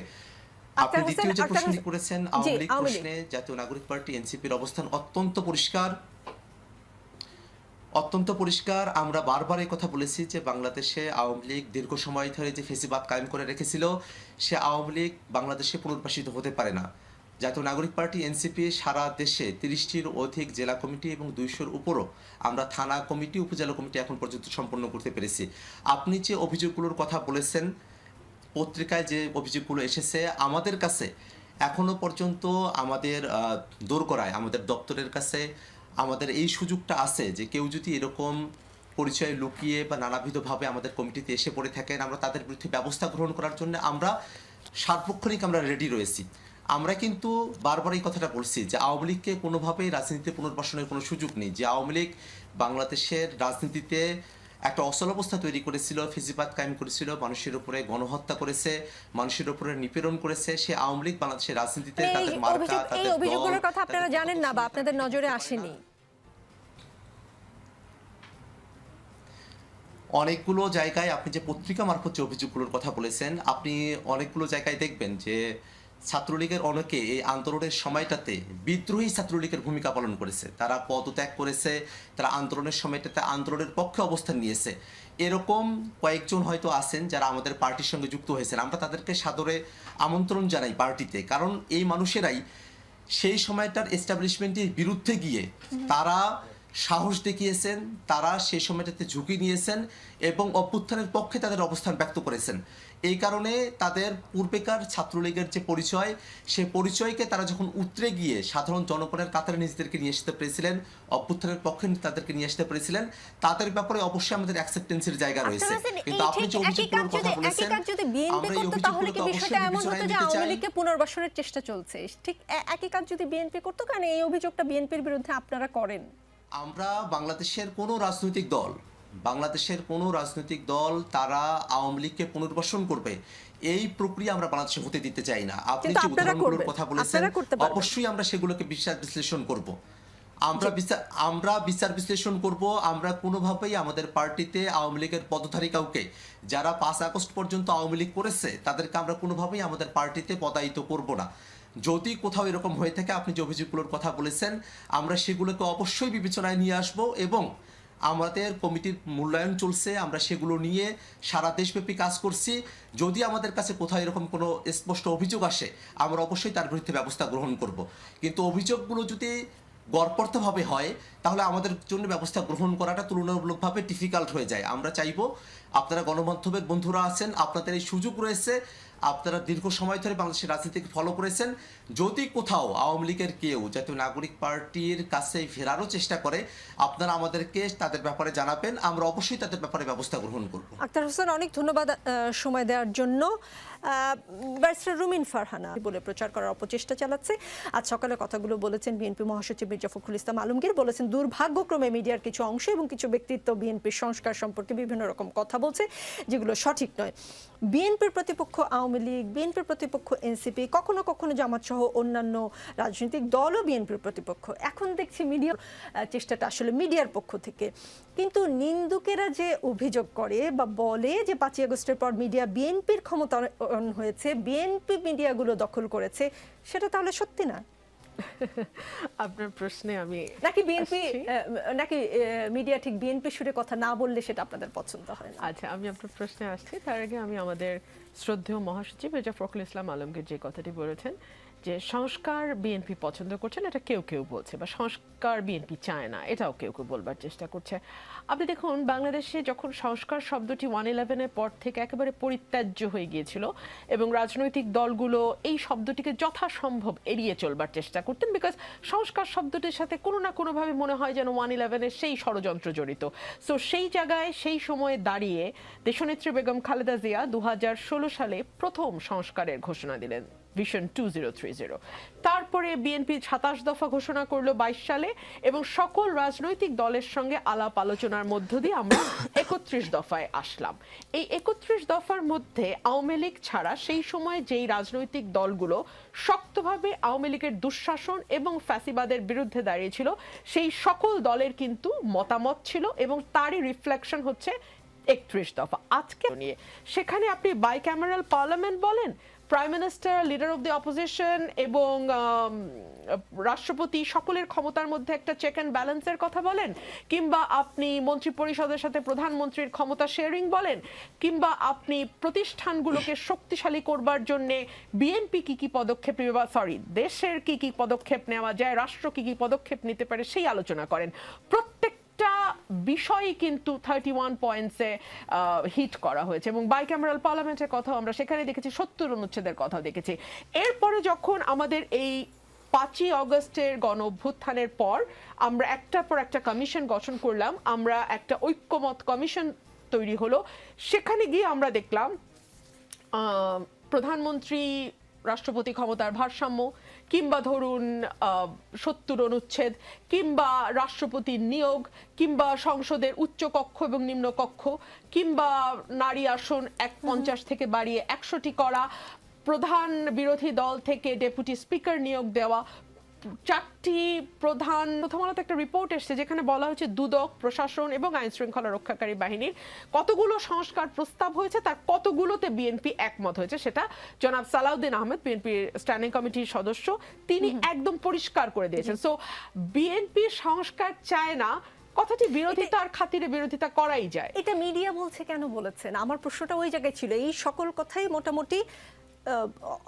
আপনি দ্বিতীয় যে প্রশ্নটি করেছেন আওয়ামী লীগ প্রশ্নে, জাতীয় নাগরিক পার্টি এনসিপির অবস্থান অত্যন্ত পরিষ্কার। অত্যন্ত পরিষ্কার। আমরা বারবার এই কথা বলেছি যে বাংলাদেশে আওয়ামী লীগ দীর্ঘ সময় ধরে যে ফেসিবাদ কায়েম করে রেখেছিল, সে আওয়ামী লীগ বাংলাদেশে পুনর্বাসিত হতে পারে না। জাতীয় নাগরিক পার্টি এনসিপি সারা দেশে 30টির অধিক জেলা কমিটি এবং 200-র উপরও আমরা থানা কমিটি, উপজেলা কমিটি এখন পর্যন্ত সম্পন্ন করতে পেরেছি। আপনি যে অভিযোগগুলোর কথা বলেছেন, পত্রিকায় যে অভিযোগগুলো এসেছে আমাদের কাছে, এখনো পর্যন্ত আমাদের দোরগোড়ায় আমাদের দপ্তরের কাছে আমাদের এই সুযোগটা আছে যে কেউ যদি এরকম পরিচয় লুকিয়ে বা নানাবিধভাবে আমাদের কমিটিতে এসে পড়ে থাকেন, আমরা তাদের বিরুদ্ধে ব্যবস্থা গ্রহণ করার জন্য আমরা সার্বক্ষণিক আমরা রেডি রয়েছি। আমরা কিন্তু বারবার এই কথাটা বলছি যে আওয়ামী লীগকে কোনোভাবেই রাজনীতিতে পুনর্বাসনের কোনো সুযোগ নেই। যে আওয়ামী লীগ বাংলাদেশের রাজনীতিতে একটা অচল অবস্থা তৈরি করেছিল, ফেসিবাদ কায়েম করেছিল, মানুষের উপরে গণহত্যা করেছে, মানুষের উপরে নিপীড়ন করেছে, সে আওয়ামী লীগ বাংলাদেশের রাজনীতিতে তাদের মার্কা, এই তাদের অভিযোগগুলোর দল, কথা আপনারা জানেন না বা আপনাদের নজরে আসেনি? অনেকগুলো জায়গায় আপনি যে পত্রিকা মারফত যে অভিযোগগুলোর কথা বলেছেন, আপনি অনেকগুলো জায়গায় দেখবেন যে ছাত্রলীগের অনেকে এই আন্দোলনের সময়টাতে বিদ্রোহী ছাত্রলীগের ভূমিকা পালন করেছে, তারা পদত্যাগ করেছে, তারা আন্দোলনের সময়টাতে আন্দোলনের পক্ষে অবস্থান নিয়েছে। এরকম কয়েকজন হয়তো আছেন যারা আমাদের পার্টির সঙ্গে যুক্ত হয়েছেন। আমরা তাদেরকে সাদরে আমন্ত্রণ জানাই পার্টিতে, কারণ এই মানুষেরাই সেই সময়টার এস্টাবলিশমেন্টের বিরুদ্ধে গিয়ে তারা সাহস দেখিয়েছেন, তারা সেই সময়টাতে ঝুঁকি নিয়েছেন এবং অভ্যুত্থানের পক্ষে তাদের অবস্থান ব্যক্ত করেছেন। এই কারণে তাদের পূর্বেকার ছাত্রলীগের যে পরিচয়, সেই পরিচয়কে তারা যখন উতরে গিয়ে সাধারণ জনগণের কাতারে নিজেদেরকে নিয়ে আসতে পেরেছিলেন, অভ্যুত্থানের পক্ষে তাদেরকে নিয়ে আসতে পেরেছিলেন, তাদের ব্যাপারে অবশ্যই আমাদের অ্যাকসেপ্টেন্সের জায়গা রয়েছে। কিন্তু আপনি যে অভিযোগগুলোর কথা বলেছেন, যদি বিএনপি করতো তাহলে কি বিষয়টা এমন হতো যে আওয়ামী লীগকে পুনর্বাসনের চেষ্টা চলছে? ঠিক একই কাজ যদি বিএনপি করতো, কারণ এই অভিযোগটা বিএনপির বিরুদ্ধে আপনারা করেন। আমরা বাংলাদেশের কোনো রাজনৈতিক দল তারা আওয়ামী লীগকে পুনর্বাসন করবে এই প্রক্রিয়া আমরা বাংলাদেশে হতে দিতে চাই না। আপনি যে উদাহরণগুলোর কথা বলেছেন, অবশ্যই আমরা সেগুলোকে বিচার বিশ্লেষণ করব। আমরা বিচার বিশ্লেষণ করব। আমরা কোনোভাবেই আমাদের পার্টিতে আওয়ামী লীগের পদধারী কাউকে, যারা 5 আগস্ট পর্যন্ত আওয়ামী লীগ করেছে, তাদেরকে আমরা কোনোভাবেই আমাদের পার্টিতে পদায়িত করব না। যদি কোথাও এরকম হয়ে থাকে, আপনি যে অভিযোগগুলোর কথা বলেছেন, আমরা সেগুলোকে অবশ্যই বিবেচনায় নিয়ে আসব এবং আমাদের কমিটির মূল্যায়ন চলছে, আমরা সেগুলো নিয়ে সারা দেশব্যাপী কাজ করছি। যদি আমাদের কাছে কোথাও এরকম কোনো স্পষ্ট অভিযোগ আসে, আমরা অবশ্যই তার বিরুদ্ধে ব্যবস্থা গ্রহণ করব। কিন্তু অভিযোগগুলো যদি গড়পড়তাভাবে হয়, তাহলে আমাদের জন্য ব্যবস্থা গ্রহণ করাটা তুলনামূলকভাবে ডিফিকাল্ট হয়ে যায়। আমরা চাইব, আপনারা গণমাধ্যমের বন্ধুরা আছেন, আপনাদের এই সুযোগ রয়েছে, আপনারা দীর্ঘ সময় ধরে বাংলাদেশের রাজনীতিকে ফলো করেছেন। যদি কোথাও আওয়ামী লীগের কেউ জাতীয় নাগরিক পার্টির কাছে ফেরারও চেষ্টা করে, আপনারা আমাদেরকে তাদের ব্যাপারে জানাবেন, আমরা অবশ্যই তাদের ব্যাপারে ব্যবস্থা গ্রহণ করব। আক্তার হোসেন, অনেক ধন্যবাদ সময় দেওয়ার জন্য। ব্যারিস্টার রুমিন ফারহানা বলে প্রচার করার অপচেষ্টা চালাচ্ছে। আজ সকালে কথাগুলো বলেছেন বিএনপি মহাসচিব মির্জা ফখরুল ইসলাম আলমগীর। বলেছেন দুর্ভাগ্যক্রমে মিডিয়ার কিছু অংশ এবং কিছু ব্যক্তিত্ব বিএনপির সংস্কার সম্পর্কে বিভিন্ন রকম কথা বলছে, যেগুলো সঠিক নয়। বিএনপির প্রতিপক্ষ আওয়ামী লীগ, বিএনপির প্রতিপক্ষ এনসিপি, কখনো কখনো জামাত সহ অন্যান্য রাজনৈতিক দলও বিএনপির প্রতিপক্ষ। এখন দেখছি মিডিয়ার চেষ্টাটা আসলে মিডিয়ার পক্ষ থেকে। কিন্তু নিন্দুকেরা যে অভিযোগ করে বা বলে যে 5ই আগস্টের পর মিডিয়া বিএনপির ক্ষমতায়ন হয়েছে, বিএনপি মিডিয়াগুলো দখল করেছে, সেটা তাহলে সত্যি না? আপনার প্রশ্নে আমি নাকি বিএনপি আসছি। নাকি মিডিয়া ঠিক বিএনপি সুরে কথা না বললে সেটা আপনাদের পছন্দ হয় না? আচ্ছা, আমি আপনার প্রশ্নে আসছি। তার আগে আমি আমাদের শ্রদ্ধেয় মহাসচিব মির্জা ফখরুল ইসলাম আলমগীর যে কথাটি বলেছেন যে সংস্কার বিএনপি পছন্দ করছেন, এটা কেউ কেউ বলছে, বা সংস্কার বিএনপি চায় না, এটাও কেউ কেউ বলবার চেষ্টা করছে। আপনি দেখুন, বাংলাদেশে যখন সংস্কার শব্দটি 111-এর পর থেকে একেবারে পরিত্যাজ্য হয়ে গিয়েছিল এবং রাজনৈতিক দলগুলো এই শব্দটিকে যথাসম্ভব এড়িয়ে চলবার চেষ্টা করতেন, বিকজ সংস্কার শব্দটির সাথে কোনো না কোনোভাবে মনে হয় যেন 111-এর সেই ষড়যন্ত্র জড়িত। সো সেই জায়গায় সেই সময়ে দাঁড়িয়ে দেশনেত্রী বেগম খালেদা জিয়া 2016 সালে প্রথম সংস্কারের ঘোষণা দিলেন, ভিশন 2030। তারপরে বিএনপি 27 দফা ঘোষণা করলো 22 সালে এবং সকল রাজনৈতিক দলের সঙ্গে আলাপ আলোচনার মধ্য দিয়ে আমরা 31 দফায় আসলাম। এই 31 দফার মধ্যে আওয়ামী লীগ ছাড়া সেই সময় যেই রাজনৈতিক দলগুলো শক্তভাবে আওয়ামী লীগের দুঃশাসন এবং ফ্যাসিবাদের বিরুদ্ধে দাঁড়িয়েছিল, সেই সকল দলের কিন্তু মতামত ছিল এবং তারই রিফ্লেকশন হচ্ছে 31 দফা। আজকে নিয়ে সেখানে আপনি বাইক্যামেরাল পার্লামেন্ট বলেন, prime minister, leader of the opposition এবং রাষ্ট্রপতি সকলের ক্ষমতার মধ্যে একটা চেক অ্যান্ড ব্যালেন্সের কথা বলেন, কিংবা আপনি মন্ত্রী পরিষদের সাথে প্রধানমন্ত্রীর ক্ষমতা শেয়ারিং বলেন, কিংবা আপনি প্রতিষ্ঠানগুলোকে শক্তিশালী করবার জন্য বিএনপি কি কি পদক্ষেপ নেবে, বা দেশের কি কি পদক্ষেপ নেওয়া যায়, রাষ্ট্র কি কি পদক্ষেপ নিতে পারে সেই আলোচনা করেন। প্রত্যেকটা বিষয়ই কিন্তু 31 পয়েন্টসে হিট করা হয়েছে এবং বাইক্যামেরাল পার্লামেন্টের কথা আমরা সেখানে দেখেছি, 70 অনুচ্ছেদের কথা দেখেছি। এরপরে যখন আমাদের এই 5ই অগস্টের গণ অভ্যুত্থানের পর আমরা একটার পর একটা কমিশন গঠন করলাম, আমরা একটা ঐক্যমত কমিশন তৈরি হলো, সেখানে গিয়ে আমরা দেখলাম প্রধানমন্ত্রী রাষ্ট্রপতি ক্ষমতার ভারসাম্য, কিংবা ধরুন 70 অনুচ্ছেদ, কিংবা রাষ্ট্রপতির নিয়োগ, কিংবা সংসদের উচ্চ কক্ষ এবং নিম্ন কক্ষ, কিংবা নারী আসন 50 থেকে বাড়িয়ে 100টি করা, প্রধান বিরোধী দল থেকে ডেপুটি স্পিকার নিয়োগ দেওয়া, 4টি প্রধান, প্রথম আলোতে একটা রিপোর্ট এসেছে যেখানে বলা হয়েছে দুদক, প্রশাসন এবং আইন শৃঙ্খলা রক্ষাকারী বাহিনীর কতগুলো সংস্কার প্রস্তাব হয়েছে, তার কতগুলোতে বিএনপি একমত হয়েছে। সেটা জনাব সালাউদ্দিন আহমেদ, বিএনপির স্ট্যান্ডিং কমিটির সদস্য, তিনি একদম পরিষ্কার করে দিয়েছেন। সো বিএনপি সংস্কার চায় না কথাটি বিরোধিতার খাতিরে বিরোধিতা করাই যায়। এটা মিডিয়া বলছে কেন বলেছেন? আমার প্রশ্নটা ওই জায়গায় ছিল। এই সকল কথাই মোটামুটি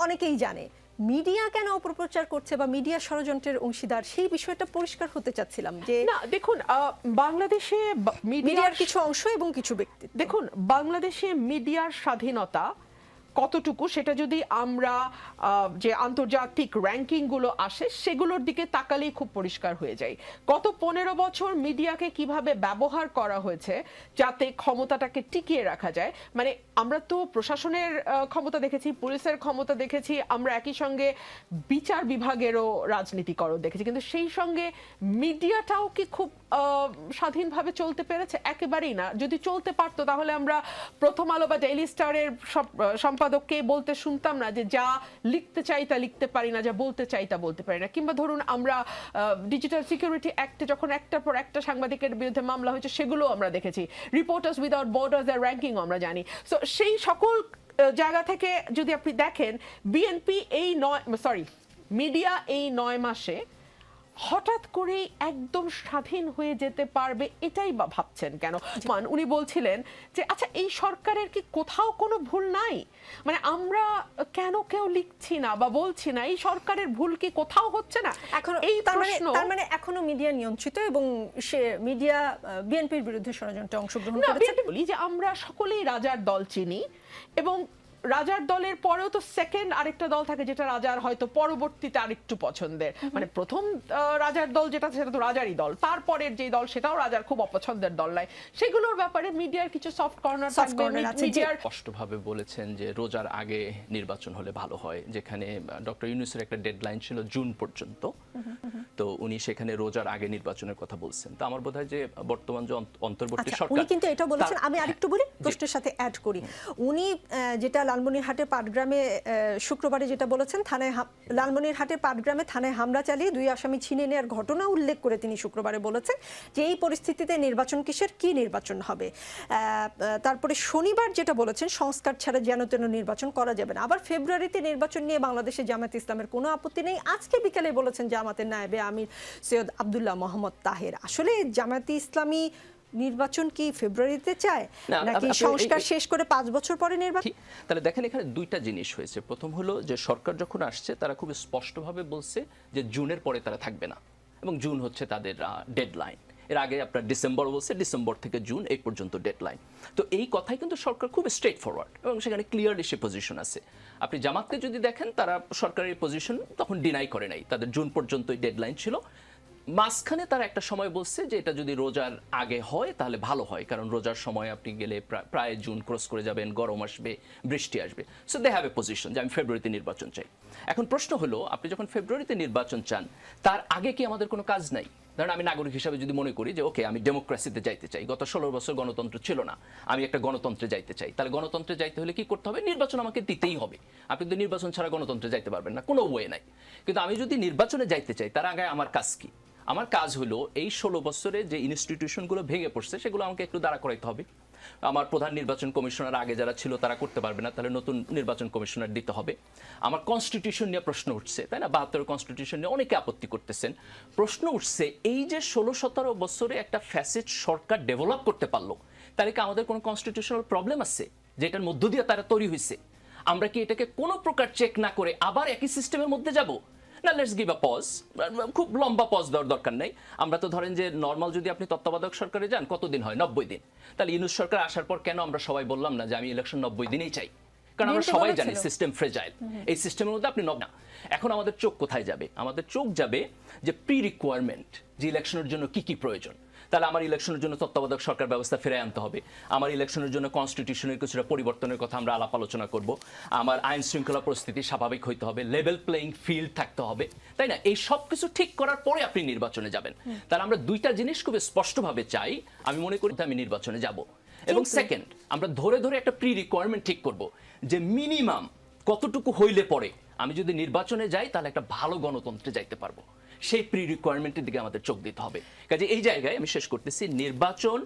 অনেকেই জানে, মিডিয়া কেন অপপ্রচার করছে বা মিডিয়া ষড়যন্ত্রের অংশীদার, সেই বিষয়টা পরিষ্কার হতে চাচ্ছিলাম। যে না, দেখুন, বাংলাদেশে মিডিয়ার কিছু অংশ এবং কিছু ব্যক্তি, দেখুন বাংলাদেশে মিডিয়ার স্বাধীনতা কতটুকু সেটা যদি আমরা যে আন্তর্জাতিক র্যাঙ্কিং গুলো আসে সেগুলোর দিকে তাকালেই খুব পরিষ্কার হয়ে যায়। গত 15 বছর মিডিয়াকে কিভাবে ব্যবহার করা হয়েছে যাতে ক্ষমতাটাকে টিকিয়ে রাখা যায়। মানে আমরা তো প্রশাসনের ক্ষমতা দেখেছি, পুলিশের ক্ষমতা দেখেছি, আমরা একই সঙ্গে বিচার বিভাগেরও রাজনীতিকরণ দেখেছি, কিন্তু সেই সঙ্গে মিডিয়াটাও কি খুব স্বাধীনভাবে চলতে পেরেছে? একেবারেই না। যদি চলতে পারতো তাহলে আমরা প্রথম আলো বা ডেইলি স্টারের সম্পাদককে বলতে শুনতাম না যে যা লিখতে চাই তা লিখতে পারি না, যা বলতে চাই তা বলতে পারি না। কিংবা ধরুন আমরা ডিজিটাল সিকিউরিটি অ্যাক্টে যখন একটার পর একটা সাংবাদিকের বিরুদ্ধে মামলা হয়েছে সেগুলো আমরা দেখেছি, রিপোর্টার্স উইদাউট বর্ডার্স এর র্যাঙ্কিং আমরা জানি। সো সেই সকল জায়গা থেকে যদি আপনি দেখেন বিএনপি মিডিয়া এই 9 মাসে হঠাৎ করেই একদম স্বাধীন হয়ে যেতে পারবে এটাই বা ভাবছেন কেন? উনি বলছিলেন যে আচ্ছা এই সরকারের কি কোথাও কোনো ভুল নাই, মানে আমরা কেন কেউ লিখছি না বা বলছি না, এই সরকারের ভুল কি কোথাও হচ্ছে না? এখন এই তার মানে এখনো মিডিয়া নিয়ন্ত্রিত এবং সে মিডিয়া বিএনপির বিরুদ্ধে ষড়যন্ত্রে অংশগ্রহণ না, করেছে। বলি যে আমরা সকলেই রাজার দল চিনি এবং রাজার দলের পরেও তো সেকেন্ড আরেকটা দল থাকে যেটা রাজার হয়তো পরবর্তীতে আরেকটু পছন্দের, মানে প্রথম রাজার দল যেটা সেটা তো রাজারই দল, তারপরের যে দল সেটাও রাজার খুব অপছন্দের দল নয়। সেগুলোর ব্যাপারে মিডিয়ার কিছু সফট কর্নার থাকবে। মিডিয়ার স্পষ্টভাবে বলেছেন যে রোজার আগে নির্বাচন হলে ভালো হয়, যেখানে ডক্টর ইউনূসের একটা ডেডলাইন ছিল জুন পর্যন্ত, তো উনি সেখানে রোজার আগে নির্বাচনের কথা বলছেন। তো আমার বোধহয় যে বর্তমান যে অন্তর্বর্তী সরকার, উনি কিন্তু এটা বলেছেন। আমি আরেকটু বলি, প্রশ্নের সাথে অ্যাড করি, উনি যেটা লালমনিরহাটের পাটগ্রামে শুক্রবারে যেটা বলেছেন, লালমনিরহাটের পাটগ্রামে থানায় হামলা চালিয়ে 2 আসামি ছিনিয়ে নেওয়ার ঘটনা উল্লেখ করে তিনি শুক্রবারে বলেছেন যে এই পরিস্থিতিতে নির্বাচন কিসের, কি নির্বাচন হবে। তারপরে শনিবার যেটা বলেছেন, সংস্কার ছাড়া যেন তেন নির্বাচন করা যাবে না। আবার ফেব্রুয়ারিতে নির্বাচন নিয়ে বাংলাদেশে জামায়াতে ইসলামের কোনো আপত্তি নেই। আজকে বিকেলে বলেছেন জামাতের নায়েবে আমির সৈয়দ আব্দুল্লাহ মোহাম্মদ তাহের। আসলে জামায়াতে ইসলামী নির্বাচন কি ফেব্রুয়ারিতে চায়, নাকি সংস্কার শেষ করে 5 বছর পরে নির্বাচন? তাহলে দেখেন এখানে দুইটা জিনিস হয়েছে। প্রথম হলো যে সরকার যখন আসছে তারা খুব স্পষ্টভাবে বলছে যে জুনের পরে তারা থাকবে না, এবং জুন হচ্ছে তাদের ডেডলাইন। এর আগে আপনার ডিসেম্বর বলছে, ডিসেম্বর থেকে জুন এই পর্যন্ত ডেডলাইন। তো এই কথাই কিন্তু সরকার খুব স্ট্রেট ফরওয়ার্ড, এবং সেখানে ক্লিয়ারলি সে পজিশন আছে। আপনি জামাতকে যদি দেখেন, তারা সরকারের পজিশন তখন ডিনাই করে নাই, তাদের জুন পর্যন্তই ডেডলাইন ছিল। মাঝখানে তারা একটা সময় বলছে যে এটা যদি রোজার আগে হয় তাহলে ভালো হয়, কারণ রোজার সময় আপনি গেলে প্রায় জুন ক্রস করে যাবেন, গরম আসবে, বৃষ্টি আসবে। So they have a position যে আমি ফেব্রুয়ারিতে নির্বাচন চাই। এখন প্রশ্ন হলো, আপনি যখন ফেব্রুয়ারিতে নির্বাচন চান, তার আগে কি আমাদের কোনো কাজ নাই? ধরেন আমি নাগরিক হিসাবে যদি মনে করি যে ওকে আমি ডেমোক্রেসিতে যাইতে চাই, গত 16 বছর গণতন্ত্র ছিল না, আমি একটা গণতন্ত্রে যাইতে চাই, তাহলে গণতন্ত্রে যাইতে হলে কি করতে হবে? নির্বাচন আমাকে দিতেই হবে। আপনি তো নির্বাচন ছাড়া গণতন্ত্রে যাইতে পারবেন না, কোনো ওয়ে নাই। কিন্তু আমি যদি নির্বাচনে যাইতে চাই, তার আগে আমার কাজ কি? আমার কাজ হলো এই 16 বছরে যে ইনস্টিটিউশনগুলো ভেঙে পড়ছে সেগুলো আমাকে একটু দাঁড়া করাইতে হবে। আমার প্রধান নির্বাচন কমিশনার আগে যারা ছিল তারা করতে পারবে না, তাহলে নতুন নির্বাচন কমিশনার দিতে হবে। আমার কনস্টিটিউশন নিয়ে প্রশ্ন উঠছে, তাই না? 72 কনস্টিটিউশন নিয়ে অনেকে আপত্তি করতেছেন। প্রশ্ন উঠছে, এই যে 16-17 বছরে একটা ফ্যাসিস্ট সরকার ডেভেলপ করতে পারলো, তাহলে কি আমাদের কোনো কনস্টিটিউশনাল প্রবলেম আছে যেটার মধ্য দিয়ে তারা তৈরি হয়েছে? আমরা কি এটাকে কোনো প্রকার চেক না করে আবার একই সিস্টেমের মধ্যে যাব? না, লেটস গিভ আ পজ। খুব লম্বা পজ দেওয়ার দরকার নেই। আমরা তো ধরেন যে নর্মাল যদি আপনি তত্ত্বাবধায়ক সরকারে যান, কতদিন হয়? 90 দিন। তাহলে ইউনূস সরকার আসার পর কেন আমরা সবাই বললাম না যে আমি ইলেকশন 90 দিনেই চাই? কারণ আমরা সবাই জানি সিস্টেম ফ্রেজাইল। এই সিস্টেমের মধ্যে আপনি না। এখন আমাদের চোখ কোথায় যাবে? আমাদের চোখ যাবে যে প্রি রিকোয়ারমেন্ট, যে ইলেকশনের জন্য কি কি প্রয়োজন। তাহলে আমার ইলেকশনের জন্য তত্ত্বাবধায়ক সরকার ব্যবস্থা ফিরে আনতে হবে। আমার ইলেকশনের জন্য কনস্টিটিউশনের কিছুটা পরিবর্তনের কথা আমরা আলাপ আলোচনা করব। আমার আইন শৃঙ্খলা পরিস্থিতি স্বাভাবিক হইতে হবে, লেভেল প্লেইং ফিল্ড থাকতে হবে, তাই না? এই সব কিছু ঠিক করার পরে আপনি নির্বাচনে যাবেন। তাহলে আমরা দুইটা জিনিস খুব স্পষ্টভাবে চাই। আমি মনে করি আমি নির্বাচনে যাব। এবং সেকেন্ড, আমরা ধরে ধরে একটা প্রি রিকোয়ারমেন্ট ঠিক করব যে মিনিমাম কতটুকু হইলে পরে আমি যদি নির্বাচনে যাই তাহলে একটা ভালো গণতন্ত্রে যাইতে পারবো। সেই প্রি রিকোয়ারমেন্টের দিকে আমাদের চোখ দিতে হবে। কাজে এই জায়গায় আমি শেষ করতেছি, নির্বাচন,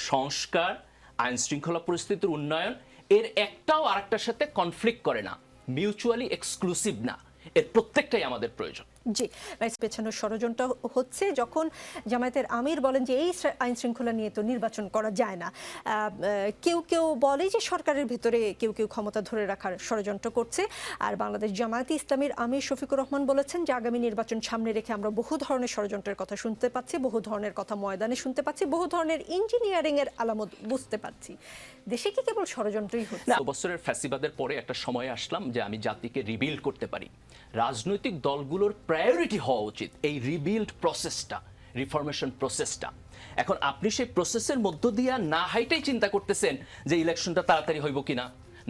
সংস্কার, আইন শৃঙ্খলা পরিস্থিতির উন্নয়ন, এর একটাও আরেকটার সাথে কনফ্লিক্ট করে না, মিউচুয়ালি এক্সক্লুসিভ না, এর প্রত্যেকটাই আমাদের প্রয়োজন। জি, পেছানোর ষড়যন্ত্র হচ্ছে যখন জামায়াতের আমির বলেন যে এই আইন শৃঙ্খলা নিয়ে তো নির্বাচন করা যায় না। কেউ কেউ বলে যে সরকারের ভেতরে কেউ কেউ ক্ষমতা ধরে রাখার ষড়যন্ত্র করছে। আর বাংলাদেশ জামায়াতে ইসলামীর আমির শফিকুর রহমান বলেছেন যে আগামী নির্বাচন সামনে রেখে আমরা বহু ধরনের ষড়যন্ত্রের কথা শুনতে পাচ্ছি, বহু ধরনের কথা ময়দানে শুনতে পাচ্ছি, বহু ধরনের ইঞ্জিনিয়ারিং এর আলামত বুঝতে পাচ্ছি। দেশে কি কেবল ষড়যন্ত্রই হচ্ছে? বছরের ফ্যাসিবাদের পরে একটা সময় আসলাম যে আমি জাতিকে রিবিল্ড করতে পারি। রাজনৈতিক দলগুলোর প্রায়োরিটি হওয়া উচিত এই রিবিল্ড প্রসেসটা, রিফরমেশন প্রসেসটা। এখন আপনি সেই প্রসেসের মধ্য দিয়ে না হাইটাই চিন্তা করতেছেন যে ইলেকশনটা তাড়াতাড়ি হইব কিনা,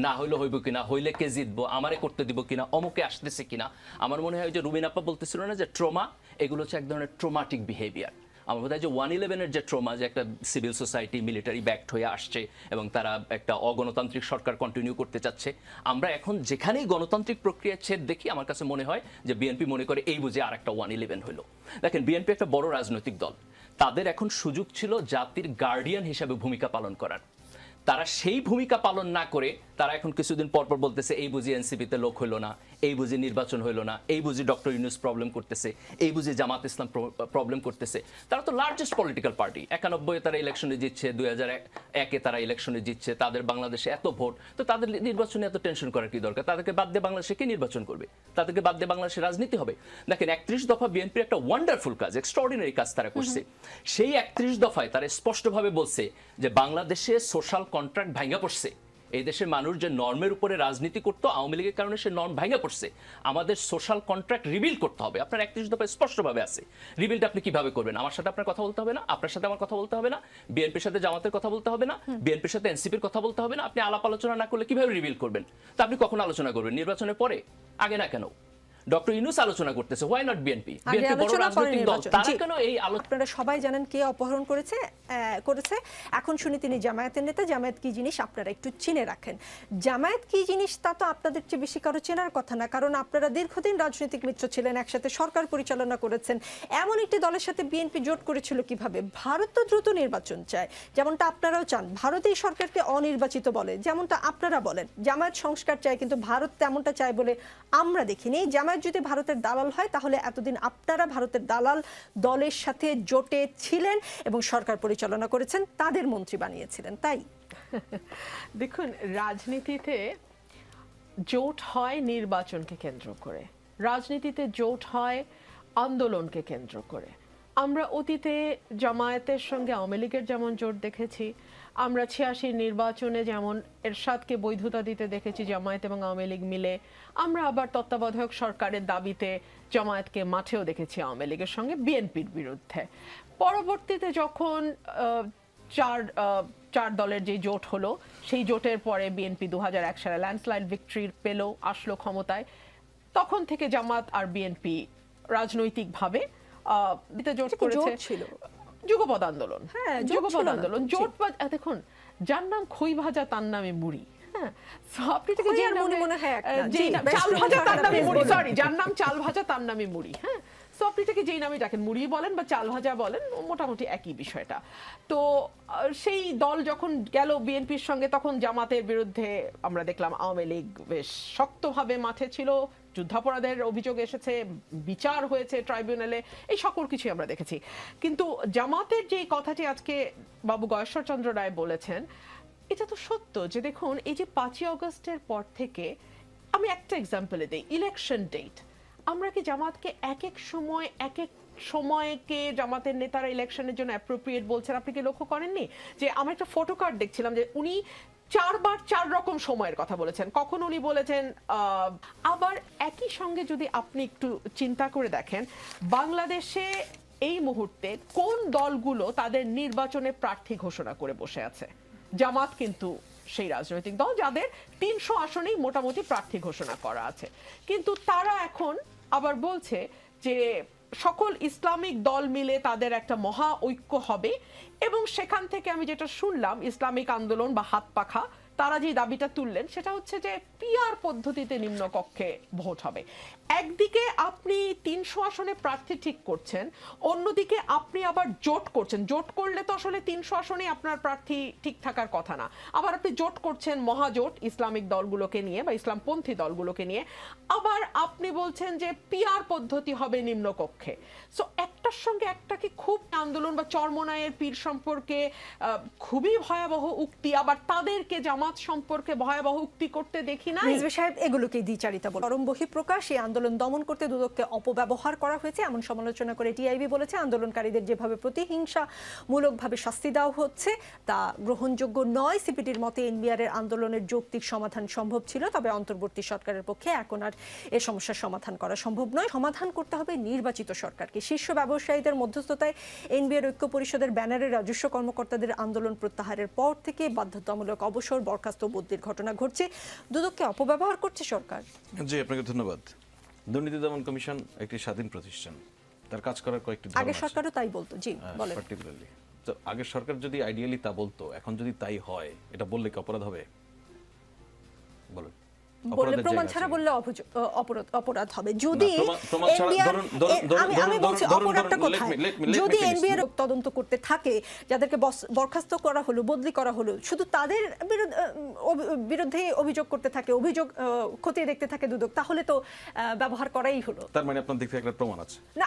না হইলে হইব কিনা, হইলে কে জিতবো, আমারে করতে দিব কিনা, অমুকে আসতেছে কিনা। আমার মনে হয় যে রুবিন আপা বলতেছিল না যে ট্রমা, এগুলো হচ্ছে এক ধরনের ট্রমাটিক বিহেভিয়ার। আমার বোধ হয় যে 1/11-এর যে ট্রমা, যে একটা সিভিল সোসাইটি মিলিটারি ব্যাকড হয়ে আসছে এবং তারা একটা অগণতান্ত্রিক সরকার কন্টিনিউ করতে চাচ্ছে, আমরা এখন যেখানেই গণতান্ত্রিক প্রক্রিয়া ছেদ দেখি, আমার কাছে মনে হয় যে বিএনপি মনে করে এই বুঝে আর একটা 1/11 হলো। দেখেন, বিএনপি একটা বড় রাজনৈতিক দল, তাদের এখন সুযোগ ছিল জাতির গার্ডিয়ান হিসাবে ভূমিকা পালন করার। তারা সেই ভূমিকা পালন না করে তারা এখন কিছুদিন পর পর বলতেছে এই বুঝি এনসিপিতে লোক হইলো না, এই বুঝি নির্বাচন হইলো না, এই বুঝি ডক্টর ইউনূস প্রবলেম করতেছে, এই বুঝি জামাত ইসলাম প্রবলেম করতেছে। তারা তো লার্জেস্ট পলিটিক্যাল পার্টি, 91-এ তারা ইলেকশনে জিতছে, 2001-এ তারা ইলেকশনে জিতছে, তাদের বাংলাদেশে এত ভোট, তো তাদের নির্বাচনে এত টেনশন করার কি দরকার? তাদেরকে বাদ দিয়ে বাংলাদেশে কে নির্বাচন করবে? তাদেরকে বাদ দিয়ে বাংলাদেশে রাজনীতি হবে? দেখেন, 31 দফা বিএনপির একটা ওয়ান্ডারফুল কাজ, এক্সট্রাঅর্ডিনারি কাজ তারা করছে। সেই 31 দফায় তারা স্পষ্টভাবে বলছে যে বাংলাদেশে সোশ্যাল কন্ট্রাক্ট ভাঙা পড়ছে। এই দেশের মানুষ যে নর্মের উপরে রাজনীতি করতো, আওয়ামী লীগের কারণে সে নর্ম ভাঙা পড়ছে। আমাদের সোশ্যাল কন্ট্রাক্ট রিবিল্ড করতে হবে। আপনার 31 দফায় স্পষ্টভাবে আছে। রিবিল্ড আপনি কিভাবে করবেন? আমার সাথে আপনার কথা বলতে হবে না, আপনার সাথে আমার কথা বলতে হবে না, বিএনপির সাথে জামাতের কথা বলতে হবে না, বিএনপির সাথে এনসিপির কথা বলতে হবে না। আপনি আলাপ আলোচনা না করলে কিভাবে রিবিল্ড করবেন? তা আপনি কখন আলোচনা করবেন? নির্বাচনের পরে? আগে না কেন? ডক্টর ইউনূস আলোচনা করতেছে, হোয়াই নট বিএনপি? আগে বিএনপি বড় আলোচনা পরে রাজনৈতিক দল, নির্বাচন। তারা জি। কেন এই আলোচনা? আপনারা সবাই জানেন কে অপহরণ করেছে। এখন শুনি তিনি জামায়াতের নেতা। জামায়াত কি জিনিস আপনারা একটু চিনে রাখেন। জামায়াত কি জিনিস তা তো আপনাদের চেয়ে বেশি কারো চেনার কথা না, কারণ আপনারা দীর্ঘদিন রাজনৈতিক মিত্র ছিলেন, একসাথে সরকার পরিচালনা করেছেন। এমন একটি দলের সাথে বিএনপি জোট করেছিল কিভাবে? ভারত তো দ্রুত নির্বাচন চায়, যেমনটা আপনারাও চান। ভারত এই সরকারকে অনির্বাচিত বলে, যেমনটা আপনারা বলেন। জামায়াত সংস্কার চায়, কিন্তু ভারত তেমনটা চায় বলে আমরা দেখিনি। জামায়াত যদি ভারতের দালাল হয়, তাহলে এতদিন আপনারা ভারতের দালাল দলের সাথে জোটে ছিলেন এবং সরকার পরিচালনা করেছেন, তাদের মন্ত্রী বানিয়েছিলেন। তাই দেখুন, রাজনীতিতে জোট হয় নির্বাচনকে কেন্দ্র করে, রাজনীতিতে জোট হয় আন্দোলনকে কেন্দ্র করে। আমরা অতীতে জামায়াতের সঙ্গে আওয়ামী লীগের যেমন জোট দেখেছি, আমরা 86 নির্বাচনে যেমন এরশাদকে বৈধতা দিতে দেখেছি জামায়াত এবং আওয়ামী লীগ মিলে, আমরা আবার তত্ত্বাবধায়ক সরকারের দাবিতে জামায়াতকে মাঠেও দেখেছি আওয়ামী লীগের সঙ্গে বিএনপির বিরুদ্ধে। পরবর্তীতে যখন চার দলের যে জোট হলো, সেই জোটের পরে বিএনপি 2001 সালে ল্যান্ডস্লাইড ভিক্টরি পেল, আসলো ক্ষমতায়। তখন থেকে জামাত আর বিএনপি রাজনৈতিকভাবে জোট করেছে। ছিল যুগপৎ আন্দোলন, হ্যাঁ, জোট যুগপৎ ছিল না। আন্দোলন, জোট দেখুন, যার নাম খই ভাজা তার নামে মুড়ি। হ্যাঁ, so আপনি থেকে খই যে আর মুড়ি নামে- মনে হয় এক না। যে জি, নাম- বেশ চাল কিছু ভাজা তার ধারণা নামে বেশ মুড়ি, বলুন। সরি, যার নাম চাল ভাজা তার নামে মুড়ি। হ্যাঁ, সো আপনি থেকে যেই নামে ডাকেন, মুড়ি বলেন বা চাল ভাজা বলেন, মোটামুটি একই বিষয়টা। তো সেই দল যখন গেল বিএনপির সঙ্গে, তখন জামাতের বিরুদ্ধে আমরা দেখলাম আওয়ামী লীগ বেশ শক্তভাবে মাঠে ছিল, যুদ্ধাপরাধের অভিযোগ এসেছে, বিচার হয়েছে ট্রাইব্যুনালে, এই সকল কিছুই আমরা দেখেছি। কিন্তু জামাতের যে কথাটি আজকে বাবু গয়েশ্বরচন্দ্র রায় বলেছেন, এটা তো সত্য যে দেখুন, এই যে 5ই আগস্টের পর থেকে, আমি একটা এক্সাম্পলে দিই, ইলেকশন ডেট, আমরা কি জামাতকে এক এক সময়কে জামাতের নেতারা ইলেকশনের জন্য অ্যাপ্রোপ্রিয়েট বলছেন? আপনি কি লক্ষ্য করেননি যে আমরা একটা ফটো কার্ড দেখছিলাম যে উনি 4 বার 4 রকম সময়ের কথা বলেছেন। কখন উনি বলেছেন, আবার একই সঙ্গে যদি আপনি একটু চিন্তা করে দেখেন, বাংলাদেশে এই মুহূর্তে কোন দলগুলো তাদের নির্বাচনে প্রার্থী ঘোষণা করে বসে আছে? জামাত কিন্তু সেই রাজনৈতিক দল যাদের 300 আসনেই মোটামুটি প্রার্থী ঘোষণা করা আছে, কিন্তু তারা এখন আবার বলছে যে সকল ইসলামিক দল মিলে তাদের একটা মহা ঐক্য হবে, এবং সেখান থেকে আমি যেটা শুনলাম, ইসলামিক আন্দোলন বা হাত পাখা তারা যে দাবিটা তুললেন সেটা হচ্ছে যে পিআর পদ্ধতিতে নিম্নকক্ষে ভোট হবে। একদিকে আপনি 300 আসনে প্রার্থী ঠিক করছেন, অন্যদিকে আপনি আবার জোট করছেন। জোট করলে তো আসলে 300 আসনে আপনার প্রার্থী ঠিক থাকার কথা না, আবার আপনি জোট করছেন মহাজোট ইসলামিক দলগুলোকে নিয়ে বা ইসলামপন্থী দলগুলোকে নিয়ে, আবার আপনি বলছেন যে পিআর পদ্ধতি হবে নিম্নকক্ষে। সো একটার সঙ্গে একটা কি খুব আন্দোলন বা চরমনায়ের পীর সম্পর্কে খুবই ভয়াবহ উক্তি, আবার তাদেরকে জামাত সম্পর্কে ভয়াবহ উক্তি করতে দেখি না। রিজভী সাহেব, এগুলোকেই দ্বিচারিতা বলে চরম বহিঃপ্রকাশ। এই আন্দোলন দমন করতে দুদককে অপব্যবহার করা হয়েছে এমন সমালোচনা করে টিআইবি বলেছে, আন্দোলনকারীদের যেভাবে প্রতিহিংসামূলকভাবে শাস্তি দেওয়া হচ্ছে তা গ্রহণযোগ্য নয়। সিপিডির মতে এনবিআর এর আন্দোলনের যৌক্তিক সমাধান সম্ভব ছিল, তবে অন্তর্বর্তী সরকারের পক্ষে এখন আর এ সমস্যার সমাধান করা সম্ভব নয়। সমাধান করতে হবে নির্বাচিত সরকারকে। শীর্ষ ব্যবসায়ীদের মধ্যস্থতায় এনবিআর ঐক্য পরিষদের ব্যানারে রাজস্ব কর্মকর্তাদের আন্দোলন প্রত্যাহারের পর থেকে বাধ্যতামূলক অবসর, বরখাস্ত, বদলির ঘটনা ঘটছে। দুদককে অপব্যবহার করছে সরকার। জি, আপনাকে ধন্যবাদ। দুর্নীতি দমন কমিশন একটি স্বাধীন প্রতিষ্ঠান, তার কাজ করার কয়েকটি ধারণা আগে আছে। সরকারও তাই বলতো। জি, বলেন। পার্টিকুলারলি তো আগের সরকার যদি আইডিয়ালি তা বলতো, এখন যদি তাই হয়, এটা বললে কি অপরাধ হবে? বলুন। বললে অপরাধের প্রমাণ জায়গা ছাড়া আছে বললে অপরাধ হবে। যদি না, প্রমাণ ছাড়া আমি বলছি অপরাধটা কোথায়? যদি এনবিআর তদন্ত করতে থাকে, যাদেরকে বরখাস্ত করা হলো, বদলি করা হলো, শুধু তাদের বিরুদ্ধে অভিযোগ করতে থাকে, অভিযোগ খতিয়ে দেখতে থাকে দুদক, তাহলে তো ব্যবহার করাই হলো। তার মানে আপনার দিক থেকে একটা প্রমাণ আছে। না,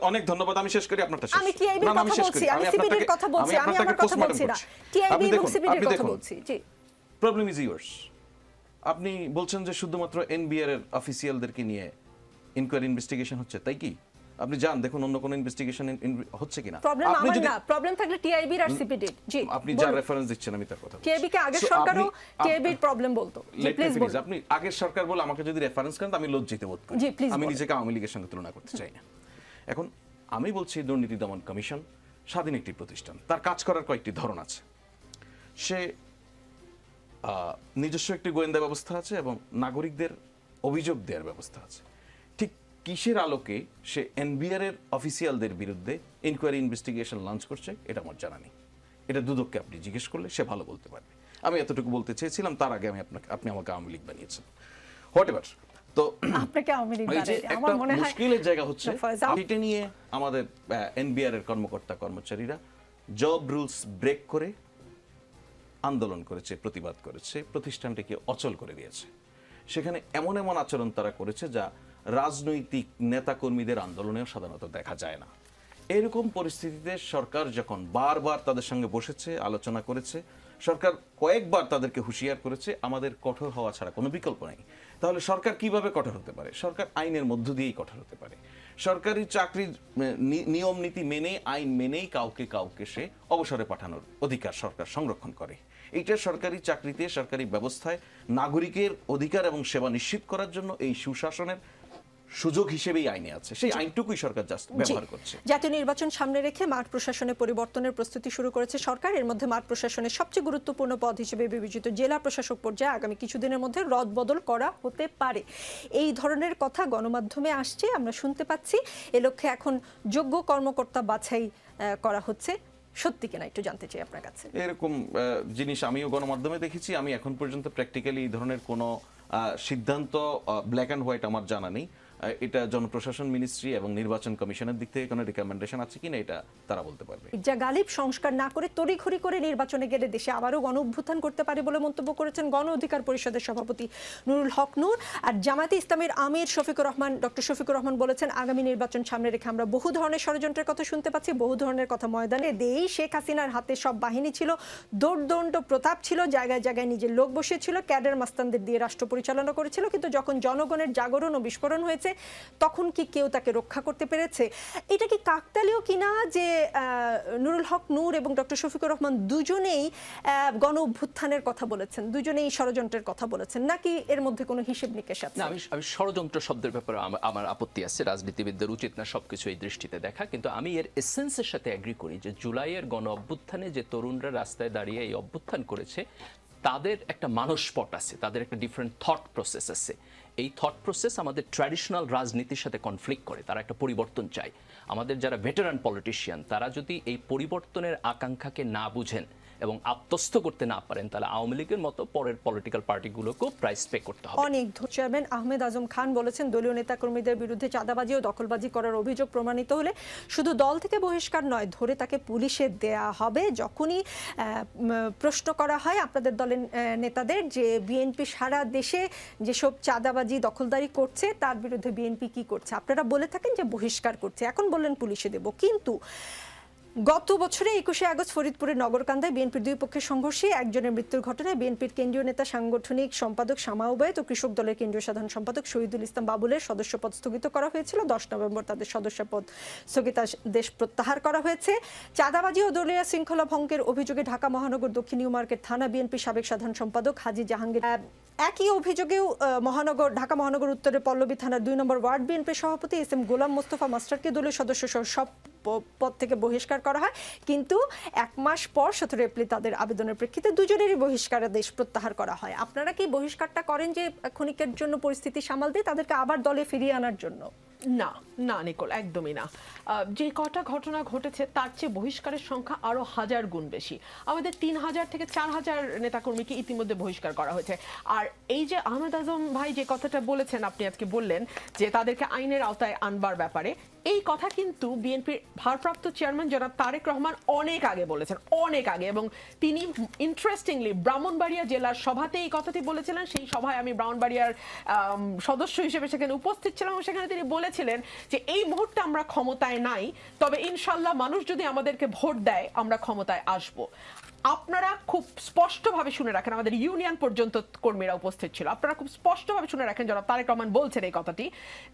অনেক ধন্যবাদ। আমি শেষ করি, আপনারটা শেষ। আমি টিআইবির কথা বলছি, আমি সিপিডির কথা বলছি, আমি আমার কথা বলছি না, টিআইবি এবং সিপিডির কথা বলছি। জি, প্রবলেম ইজ ইয়োর্স। আপনি বলছেন যে শুধুমাত্র এনবিআর এর অফিসিয়ালদেরকে নিয়ে ইনকোয়ারি ইনভেস্টিগেশন হচ্ছে, তাই কি? আপনি যান দেখুন অন্য কোন ইনভেস্টিগেশন হচ্ছে কিনা। প্রবলেম আমার না, প্রবলেম থাকলে টিআইবির আর সিপিডির। জি, আপনি যা রেফারেন্স দিচ্ছেন আমি তার কথা বলছি। টিআইবি কে আগের সরকারও টিআইবির প্রবলেম বলতো। জি, প্লিজ বলুন। আপনি আগের সরকার বলে আমাকে যদি রেফারেন্স করেন, আমি লজ্জিত বোধ করি। জি, প্লিজ আমি বলুন। নিজেকে আওয়ামী লীগের সঙ্গে তুলনা করতে চাই না। এখন আমি বলছি দুর্নীতি দমন কমিশন স্বাধীন একটি প্রতিষ্ঠান, তার কাজ করার কয়েকটি ধরন আছে। সে নিজস্ব একটি গোয়েন্দা ব্যবস্থা আছে এবং নাগরিকদের অভিযোগ দেওয়ার ব্যবস্থা আছে। ঠিক কিসের আলোকে সে এনবিআর এর অফিসিয়ালদের বিরুদ্ধে ইনকোয়ারি ইনভেস্টিগেশন লঞ্চ করছে এটা আমার জানা নেই। এটা দুদককে আপনি জিজ্ঞেস করলে সে ভালো বলতে পারবে। আমি এতটুকু বলতে চেয়েছিলাম, তার আগে আপনি আমাকে আওয়ামী লীগ বানিয়েছেন, হোয়াট এভার। তো আপনাকে আওয়ামী লীগ ওই যে বানাইনি। একটা আমার মনে হয় মুশকিলের জায়গা হচ্ছে ফয়সাল, এটা নিয়ে আমাদের এনবিআর এর কর্মকর্তা কর্মচারীরা জব রুলস ব্রেক করে আন্দোলন করেছে, প্রতিবাদ করেছে, প্রতিষ্ঠানটিকে অচল করে দিয়েছে। সেখানে এমন এমন আচরণ তারা করেছে যা রাজনৈতিক নেতাকর্মীদের আন্দোলনেও সাধারণত দেখা যায় না। এরকম পরিস্থিতিতে সরকার যখন বারবার তাদের সঙ্গে বসেছে, আলোচনা করেছে, সরকার কয়েকবার তাদেরকে হুঁশিয়ার করেছে আমাদের কঠোর হওয়া ছাড়া কোনো বিকল্প নেই। তাহলে সরকার কিভাবে কঠোর হতে পারে? সরকার আইনের মধ্য দিয়েই কঠোর হতে পারে। সরকারি চাকরির নিয়ম নীতি মেনে, আইন মেনেই কাউকে সে অবসরে পাঠানোর অধিকার সরকার সংরক্ষণ করে। এইটা সরকারি চাকরিতে, সরকারি ব্যবস্থায় নাগরিকের অধিকার এবং সেবা নিশ্চিত করার জন্য এই সুশাসনের সুযোগ হিসেবেই আইনে আছে। সেই আইনটুকুই সরকার জাস্ট ব্যবহার করছে। জাতীয় নির্বাচন সামনে রেখে মাঠ প্রশাসনে পরিবর্তনের প্রস্তুতি শুরু করেছে সরকার। এর মধ্যে মাঠ প্রশাসনের সবচেয়ে গুরুত্বপূর্ণ পদ হিসেবে বিবেচিত জেলা প্রশাসক পর্যায়ে আগামী কিছুদিনের মধ্যে রদবদল করা হতে পারে। এই ধরনের কথা গণমাধ্যমে আসছে, আমরা শুনতে পাচ্ছি। এ লক্ষ্যে এখন যোগ্য কর্মকর্তা বাছাই করা হচ্ছে। সত্যি কিনা একটু জানতে চাই আপনার কাছে। এরকম জিনিস আমিও গণমাধ্যমে দেখেছি। আমি এখন পর্যন্ত প্র্যাকটিক্যালি এই ধরনের কোনো সিদ্ধান্ত ব্ল্যাক অ্যান্ড হোয়াইট আমার জানা নেই। এটা জনপ্রশাসন মিনিস্ট্রি এবং নির্বাচন কমিশনের দিক থেকে কোনো রিকমেন্ডেশন আছে কিনা এটা তারা বলতে পারবে। যা গালিব সংস্কার না করে তড়িঘড়ি করে নির্বাচনে গেলে দেশে আবারও গণ অভ্যুত্থান করতে পারে বলে মন্তব্য করেছেন গণ অধিকার পরিষদের সভাপতি নুরুল হক নূর। আর জামায়াতে ইসলামের আমির শফিকুর রহমান, ডক্টর শফিকুর রহমান বলেছেন আগামী নির্বাচন সামনে রেখে আমরা বহু ধরনের ষড়যন্ত্রের কথা শুনতে পাচ্ছি, বহু ধরনের কথা ময়দানে দেই। শেখ হাসিনার হাতে সব বাহিনী ছিল, দৌড়দণ্ড প্রতাপ ছিল, জায়গায় জায়গায় নিজের লোক বসিয়েছিল, ক্যাডার মাস্তানদের দিয়ে রাষ্ট্র পরিচালনা করেছিল। কিন্তু যখন জনগণের জাগরণ ও বিস্ফোরণ হয়েছে তখন কি কেউ তাকে রক্ষা করতে পেরেছে? এটা কি কাকতালীয় কিনা যে নুরুল হক নূর এবং ডক্টর শফিকুর রহমান দুজনেই গণ অভ্যুত্থানের কথা বলেছেন, দুজনেই ষড়যন্ত্রের কথা বলেছেন, নাকি এর মধ্যে কোনো হিসেব নিকেশ আছে? না, আমি ষড়যন্ত্র শব্দের ব্যাপারে আমার আপত্তি আছে। রাজনীতিবিদদের উচিত না সবকিছু এই দৃষ্টিতে দেখা, কিন্তু আমি এর এসেন্সের সাথে এগ্রি করি যে জুলাইয়ের গণ অভ্যুত্থানে যে তরুণরা রাস্তায় দাঁড়িয়ে এই অভ্যুত্থান করেছে তাদের একটা মানসপট আছে, তাদের একটা ডিফারেন্ট থট প্রসেস আছে। এই থট প্রসেস আমাদের ট্র্যাডিশনাল রাজনীতির সাথে কনফ্লিক্ট করে। তারা একটা পরিবর্তন চায়। আমাদের যারা ভেটারান পলিটিশিয়ান তারা যদি এই পরিবর্তনের আকাঙ্ক্ষাকে না বুঝেন এবং আত্মস্থ করতে না পারেন তাহলে আওয়ামী লীগের মতো পরের পলিটিক্যাল পার্টিগুলোকেও প্রাইস পে করতে হবে। অনেক চেয়ারম্যান আহমেদ আজম খান বলেছেন দলীয় নেতাকর্মীদের বিরুদ্ধে চাঁদাবাজি ও দখলবাজি করার অভিযোগ প্রমাণিত হলে শুধু দল থেকে বহিষ্কার নয়, ধরে তাকে পুলিশে দেয়া হবে। যখনই প্রশ্ন করা হয় আপনাদের দলের নেতাদের যে বিএনপি সারা দেশে যেসব চাঁদাবাজি দখলদারি করছে তার বিরুদ্ধে বিএনপি কি করছে, আপনারা বলে থাকেন যে বহিষ্কার করছে, এখন বললেন পুলিশে দেব। কিন্তু গত বছরে 21শে আগস্ট ফরিদপুরের নগরকান্দায় বিএনপির দুই পক্ষের সংঘর্ষে একজনের মৃত্যুর ঘটনায় বিএনপির কেন্দ্রীয় নেতা সাংগঠনিক সম্পাদক শামা ওবায়েদ ও কৃষক দলের কেন্দ্রীয় সাধারণ সম্পাদক শহীদুল ইসলাম বাবুলের সদস্যপদ স্থগিত করা হয়েছিল। 10 নভেম্বর তাদের সদস্যপদ স্থগিতাদেশ প্রত্যাহার করা হয়েছে। চাঁদাবাজি ও দলীয় শৃঙ্খলা ভঙ্গের অভিযোগে ঢাকা মহানগর দক্ষিণ নিউ মার্কেট থানা বিএনপির সাবেক সাধারণ সম্পাদক হাজী জাহাঙ্গীর, একই অভিযোগেও ঢাকা মহানগর উত্তরের পল্লবী থানার 2 নম্বর ওয়ার্ড বিএনপির সভাপতি এস এম গোলাম মোস্তফা মাস্টারকে দলীয় সদস্য সহ সব পদ থেকে বহিষ্কার করা হয়। কিন্তু 1 মাস পর 17 এপ্রিল তাদের আবেদনের প্রেক্ষিতে দুজনেরই বহিষ্কারাদেশ প্রত্যাহার করা হয়। আপনারা কি বহিষ্কারটা করেন যে ক্ষণিকের জন্য পরিস্থিতি সামাল দিয়ে তাদেরকে আবার দলে ফিরিয়ে আনার জন্য? না না নিকোল, একদমই না। যে কটা ঘটনা ঘটেছে তার চেয়ে বহিষ্কারের সংখ্যা আরো 1000 গুণ বেশি। আমাদের 3000 থেকে 4000 নেতাকর্মীকে ইতিমধ্যে বহিষ্কার করা হয়েছে। আর এই যে আহমেদ আজম ভাই যে কথাটা বলেছেন, আপনি আজকে বললেন যে তাদেরকে আইনের আওতায় আনবার ব্যাপারে, এই কথা কিন্তু বিএনপির ভারপ্রাপ্ত চেয়ারম্যান জনাব তারেক রহমান অনেক আগে বলেছেন, অনেক আগে। এবং তিনি ইন্টারেস্টিংলি ব্রাহ্মণবাড়িয়া জেলার সভাতে এই কথাটি বলেছিলেন। সেই সভায় আমি ব্রাহ্মণবাড়িয়ার সদস্য হিসেবে সেখানে উপস্থিত ছিলাম এবং সেখানে তিনি বলেছিলেন যে এই মুহূর্তে আমরা ক্ষমতায় নাই, তবে ইনশাল্লাহ মানুষ যদি আমাদেরকে ভোট দেয় আমরা ক্ষমতায় আসব। আপনারা খুব স্পষ্টভাবে শুনে রাখেন, আমাদের ইউনিয়ন পর্যন্ত কর্মীরা উপস্থিত ছিল, আপনারা খুব স্পষ্টভাবে শুনে রাখেন জনাব তারেক রহমান বলছেন এই কথাটি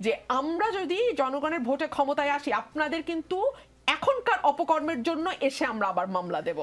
যে আমরা যদি জনগণের ভোটে ক্ষমতায় আসি আপনাদের কিন্তু এখনকার অপকর্মের জন্য এসে আমরা আবার মামলা দেব।